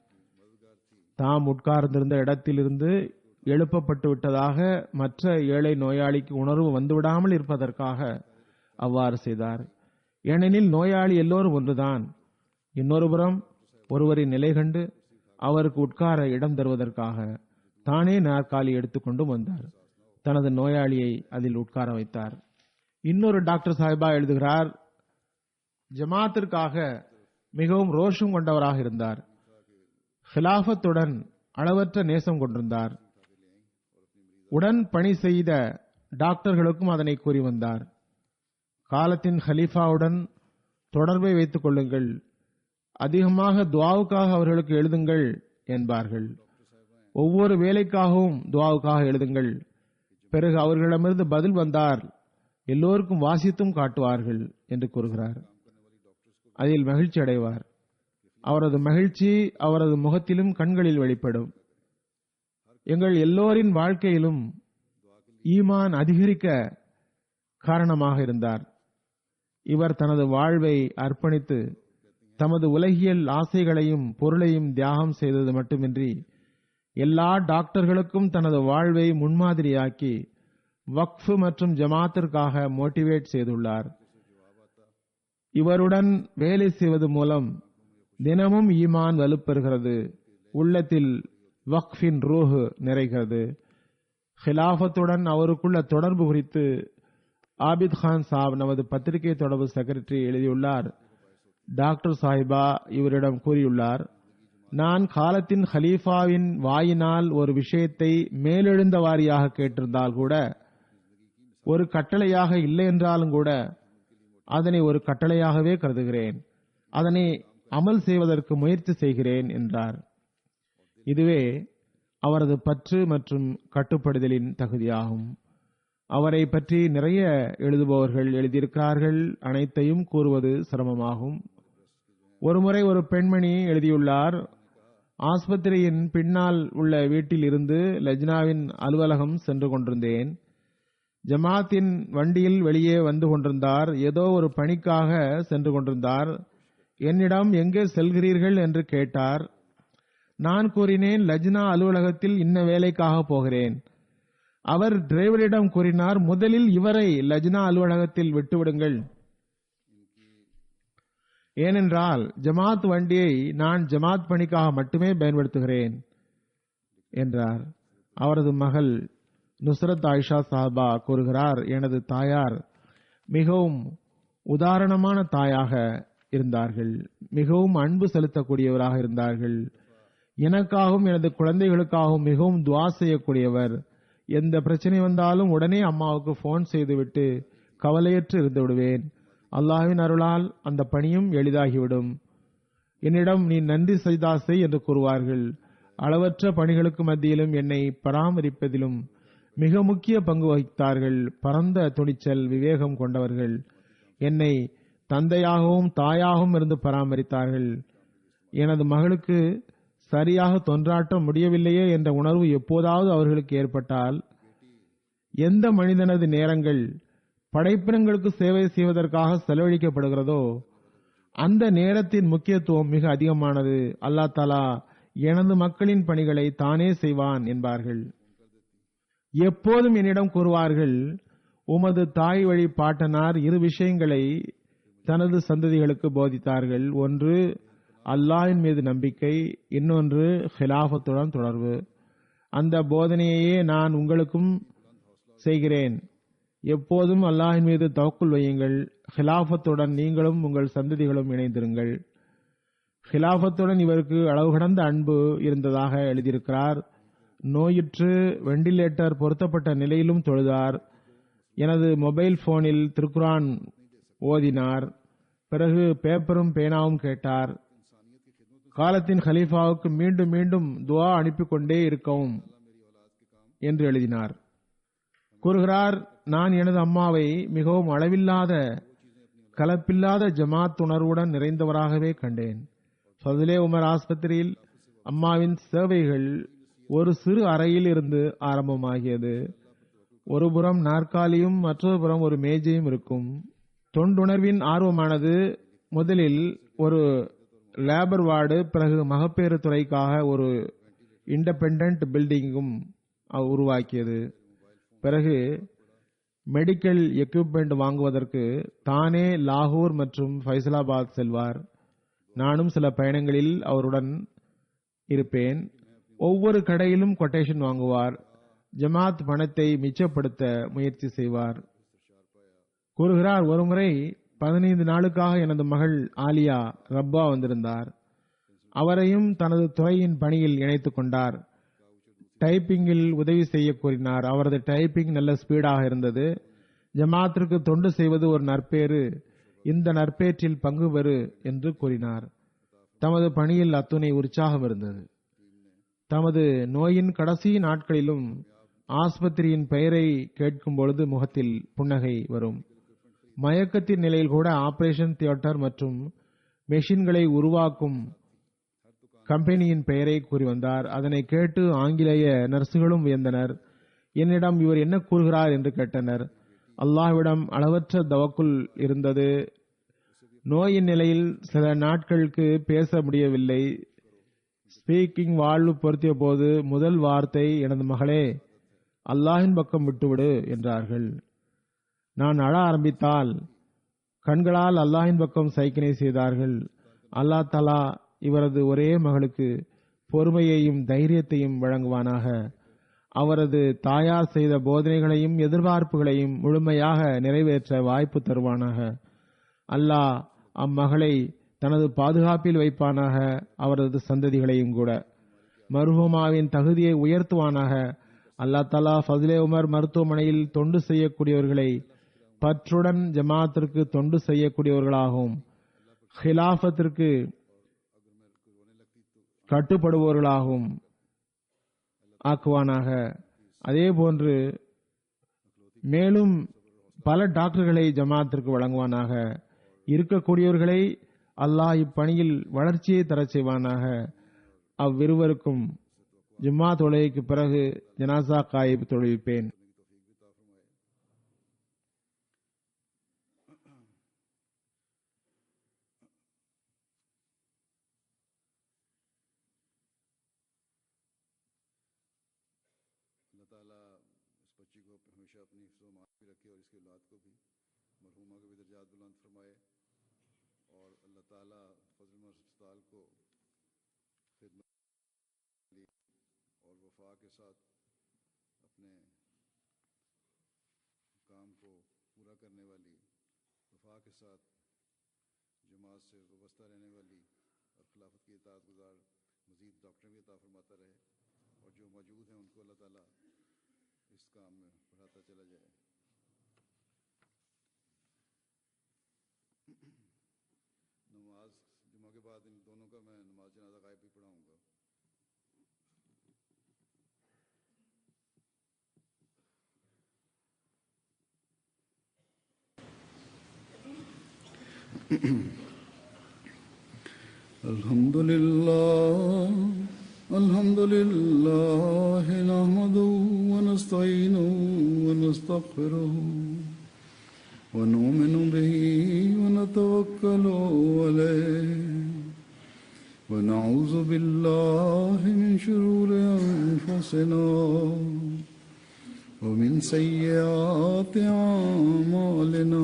தாம் உட்கார்ந்திருந்த இடத்திலிருந்து எழுப்பப்பட்டு விட்டதாக மற்ற ஏழை நோயாளிக்கு உணர்வு வந்துவிடாமல் இருப்பதற்காக அவ்வாறு செய்தார். ஏனெனில் நோயாளி எல்லோரும் ஒன்றுதான். இன்னொரு புறம் ஒருவரின் நிலை கண்டு அவருக்கு உட்கார இடம் தருவதற்காக தானே நாற்காலி எடுத்துக்கொண்டு வந்தார். தனது நோயாளியை அதில் உட்கார வைத்தார். இன்னொரு டாக்டர் சாஹிபா எழுதுகிறார், ஜமாத்திற்காக மிகவும் ரோஷம் கொண்டவராக இருந்தார். ஹிலாஃபத்துடன் அளவற்ற நேசம் கொண்டிருந்தார். உடன் பணி செய்த டாக்டர்களுக்கும் அதனை கூறி வந்தார். காலத்தின் ஹலீஃபாவுடன் தொடர்பை வைத்துக் கொள்ளுங்கள், அதிகமாக துவாவுக்காக அவர்களுக்கு எழுதுங்கள் என்பார்கள். ஒவ்வொரு வேலைக்காகவும் துவாவுக்காக எழுதுங்கள். பிறகு அவர்களிடமிருந்து பதில் வந்தார் எல்லோருக்கும் வாசித்தும் காட்டுவார்கள் என்று கூறுகிறார். அதில் மகிழ்ச்சி அடைவார். அவரது மகிழ்ச்சி அவரது முகத்திலும் கண்களில் வெளிப்படும். எங்கள் எல்லோரின் வாழ்க்கையிலும் ஈமான் அதிகரிக்க காரணமாக இருந்தார். இவர் தனது வாழ்வை அர்ப்பணித்து தமது உலகியல் ஆசைகளையும் பொருளையும் தியாகம் செய்தது மட்டுமின்றி எல்லா டாக்டர்களுக்கும் தனது வாழ்வை முன்மாதிரியாக்கி வக்ஃப் மற்றும் ஜமாத்திற்காக மோட்டிவேட் செய்துள்ளார். இவருடன் வேலை செய்வது மூலம் தினமும் ஈமான் வலுப்பெறுகிறது, உள்ளத்தில் வக்ஃபின் ரூஹ் நிறைகிறது. ஹிலாஃபத்துடன் அவருக்குள்ள தொடர்பு குறித்து ஆபித் கான் சாப் நமது பத்திரிகை தொடர்பு செக்ரட்டரி எழுதியுள்ளார். டாக்டர் சாஹிபா இவரிடம் கூறியுள்ளார், நான் காலத்தின் ஹலீஃபாவின் வாயினால் ஒரு விஷயத்தை மேலெழுந்த வாரியாக கேட்டிருந்தால் கூட, ஒரு கட்டளையாக இல்லை என்றாலும் கூட அதனை ஒரு கட்டளையாகவே கருதுகிறேன், அதனை அமல் செய்வதற்கு முயற்சி செய்கிறேன் என்றார். இதுவே அவரது பற்று மற்றும் கட்டுப்படுதலின் தகுதியாகும். அவரை பற்றி நிறைய எழுதுபவர்கள் எழுதியிருக்கிறார்கள். அனைத்தையும் கூறுவது சிரமமாகும். ஒருமுறை ஒரு பெண்மணி எழுதியுள்ளார், ஆஸ்பத்திரியின் பின்னால் உள்ள வீட்டில் இருந்து லஜ்னாவின் அலுவலகம் சென்று கொண்டிருந்தேன். ஜமாத்தின் வண்டியில் வெளியே வந்து கொண்டிருந்தார். ஏதோ ஒரு பணிக்காக சென்று கொண்டிருந்தார். என்னிடம் எங்கே செல்கிறீர்கள் என்று கேட்டார். நான் கூறினேன், லஜ்னா அலுவலகத்தில் இன்ன வேலைக்காக போகிறேன். அவர் டிரைவரிடம் கூறினார், முதலில் இவரை லஜ்னா அலுவலகத்தில் விட்டுவிடுங்கள், ஏனென்றால் ஜமாத் வண்டியை நான் ஜமாத் பணிக்காக மட்டுமே பயன்படுத்துகிறேன் என்றார். அவரது மகள் நுஸ்ரத் ஆயிஷா சாஹிபா கூறுகிறார், எனது தாயார் மிகவும் உதாரணமான தாயாக இருந்தார்கள், மிகவும் அன்பு செலுத்தக்கூடியவராக இருந்தார்கள். எனக்காகவும் எனது குழந்தைகளுக்காகவும் மிகவும் துவா செய்யக்கூடியவர். எந்த பிரச்சனை வந்தாலும் உடனே அம்மாவுக்கு போன் செய்துவிட்டு கவலையற்று இருந்து விடுவேன். அல்லாஹ்வின் அருளால் அந்த பணியும் எளிதாகிவிடும். என்னிடம் நீ நன்றி சஜ்தா செய் என்று கூறுவார்கள். அளவற்ற பணிகளுக்கு மத்தியிலும் என்னை பராமரிப்பதிலும் மிக முக்கிய பங்கு வகித்தார்கள். பரந்த துணிச்சல், விவேகம் கொண்டவர்கள். என்னை தந்தையாகவும் தாயாகவும் இருந்து பராமரித்தார்கள். எனது மகளுக்கு சரியாக தொன்றாட்ட முடியவில்லையே என்ற உணர்வு எப்போதாவது அவர்களுக்கு ஏற்பட்டால், எந்த மனிதனது நேரங்கள் படைப்பினங்களுக்கு சேவை செய்வதற்காக செலவழிக்கப்படுகிறதோ அந்த நேரத்தின் முக்கியத்துவம் மிக அதிகமானது. அல்லாஹ் தஆலா எனது மக்களின் பணிகளை தானே செய்வான் என்பார்கள். எப்போதும் என்னிடம் கூறுவார்கள், உமது தாய் வழி பாட்டனார் இரு விஷயங்களை தனது சந்ததிகளுக்கு போதித்தார்கள். ஒன்று அல்லாஹ்வின் மீது நம்பிக்கை, இன்னொன்று ஹிலாஃபத்துடன் தொடர்பு. அந்த போதனையையே நான் உங்களுக்கும் செய்கிறேன். எப்போதும் அல்லாஹ்வின் மீது தவக்குல் வையுங்கள். ஹிலாஃபத்துடன் நீங்களும் உங்கள் சந்ததிகளும் இணைந்திருங்கள். ஹிலாஃபத்துடன் இவருக்கு அளவு கடந்த அன்பு இருந்ததாக எழுதியிருக்கிறார். நோயுற்று வெண்டிலேட்டர் பொருத்தப்பட்ட நிலையிலும் தொழுதார். எனது மொபைல் போனில் திருக்குரான் ஓதினார். பிறகு பேப்பரும் பேனாவும் கேட்டார். காலத்தின் ஹலீஃபாவுக்கு மீண்டும் மீண்டும் துவா அனுப்பிக் கொண்டே இருக்கவும் என்று எழுதினார். கூறுகிறார், நான் எனது அம்மாவை மிகவும் அளவில்லாத கலப்பில்லாத ஜமாத் உணர்வுடன் நிறைந்தவராகவே கண்டேன். ஃபதுலே உமர் ஆஸ்பத்திரியில் அம்மாவின் சேவைகள் ஒரு சிறு அறையில் இருந்து ஆரம்பமாகியது. ஒரு புறம் நாற்காலியும் மற்றொரு புறம் ஒரு மேஜையும் இருக்கும். தொண்டுணர்வின் ஆர்வமானது முதலில் ஒரு லேபர் வார்டு, பிறகு மகப்பேறு துறைக்காக ஒரு இண்டிபெண்டன்ட் பில்டிங்கும் உருவாக்கியது. பிறகு மெடிக்கல் எக்யூப்மெண்ட் வாங்குவதற்கு தானே லாகூர் மற்றும் ஃபைசலாபாத் செல்வார். நானும் சில பயணங்களில் அவருடன் இருப்பேன். ஒவ்வொரு கடையிலும் கொட்டேஷன் வாங்குவார். ஜமாத் பணத்தை மிச்சப்படுத்த முயற்சி செய்வார். கூறுகிறார், ஒருமுறை 15 நாளுக்காக எனது மகள் ஆலியா ரப்பா வந்திருந்தார். அவரையும் தனது துறையின் பணியில் இணைத்துக் கொண்டார். டைப்பிங்கில் உதவி செய்ய கூறினார். அவரது டைப்பிங் நல்ல ஸ்பீடாக இருந்தது. ஜமாத்திற்கு தொண்டு செய்வது ஒரு நற்பேறு, இந்த நற்பேற்றில் பங்கு பெறு என்று கூறினார். தமது பணியில் அத்துணை உற்சாகம் இருந்தது. தமது நோயின் கடைசி நாட்களிலும் ஆஸ்பத்திரியின் பெயரை கேட்கும் பொழுது முகத்தில் புன்னகை வரும். மயக்கத்தின் நிலையில் கூட ஆபரேஷன் தியேட்டர் மற்றும் மெஷின்களை உருவாக்கும் கம்பெனியின் பெயரை கூறி வந்தார். அதனை கேட்டு ஆங்கிலேய நர்சுகளும் வியந்தனர். என்னிடம் இவர் என்ன கூறுகிறார் என்று கேட்டனர். அல்லாஹ்விடம் அளவற்ற தவக்குல் இருந்தது. நோயின் நிலையில் சில நாட்களுக்கு பேச முடியவில்லை. ஸ்பீக்கிங் வாழ்வு பொருத்திய போது முதல் வார்த்தை, எனது மகளே, அல்லாஹின் பக்கம் விட்டுவிடு என்றார்கள். நான் அழ ஆரம்பித்தால் கண்களால் அல்லாஹின் பக்கம் சைக்கினை செய்தார்கள். அல்லாஹ் தஆலா இவரது ஒரே மகளுக்கு பொறுமையையும் தைரியத்தையும் வழங்குவானாக. அவரது தாயார் செய்த போதனைகளையும் எதிர்பார்ப்புகளையும் முழுமையாக நிறைவேற்ற வாய்ப்பு தருவானாக. அல்லாஹ் அம்மகளை தனது பாதுகாப்பில் வைப்பானாக. அவரது சந்ததிகளையும் கூட மர்ஹூமாவின் தகுதியை உயர்த்துவானாக. அல்லாஹ் தஆலா ஃபதுலே உமர் மருத்துவமனையில் தொண்டு செய்யக்கூடியவர்களை பற்றுடன் ஜமாத்திற்கு தொண்டு செய்யக்கூடியவர்களாகவும் ஹிலாஃபத்திற்கு கட்டுப்படுபவர்களாகவும் ஆக்குவானாக. அதே போன்று மேலும் பல டாக்டர்களை ஜமாத்திற்கு வழங்குவானாக. இருக்கக்கூடியவர்களை அல்லாஹ் இப்பணியில் வளர்ச்சியை தரச் செய்வானாக. அவ்விருவருக்கும் ஜும்மா தொழுகைக்கு பிறகு ஜனாசா காயிப் தொழுவிப்பேன். के साथ अपने काम को पूरा करने वाली, वफा के साथ जमात से वाबस्ता रहने वाली और खिलाफत की इताअत गुजार मजीद डॉक्टर भी अता फरमाता रहे और जो मौजूद हैं उनको अल्लाह ताला इस काम में बढ़ाता चला जाए। नमाज जुमा के बाद इन दोनों का मैं नमाज जनाजा गायब भी पढ़ाऊँगा। अल्हम्दुलिल्लाह नहमदुहु व नस्तईनुहु व नस्तगफिरुहु व नुमिनु बिही व नतवक्कलु अलैहि व नऊज़ु बिल्लाहि मिन शुरूरि अनफुसिना व मिन सय्यिआति अअमालिना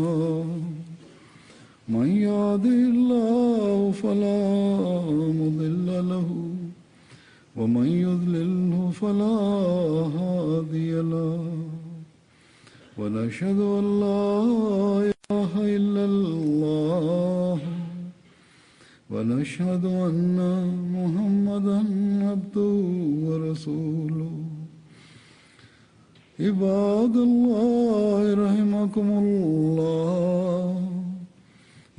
मन यहदिहिल्लाहु फला मुदिल्ल लहु वमन युद्लिल्हु फला हादिय लहु वनशहदु अन ला इलाहा इल्लल्लाह वनशहदु अन्ना मुहम्मदन अब्दुहु व रसूलुहु عباد الله رحمكم الله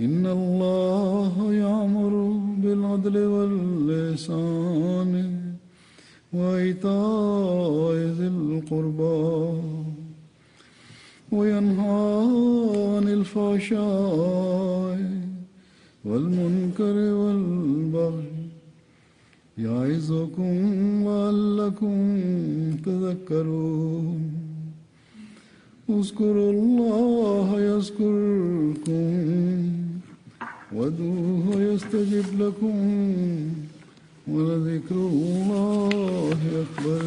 إن الله يأمر بالعدل والإحسان وإيتاء ذي القربى وينهى عن الفحشاء والمنكر والبغي يعظكم لعلكم تذكرون اذكروا الله يذكركم وادعوه يستجب لكم ولذكر الله أكبر.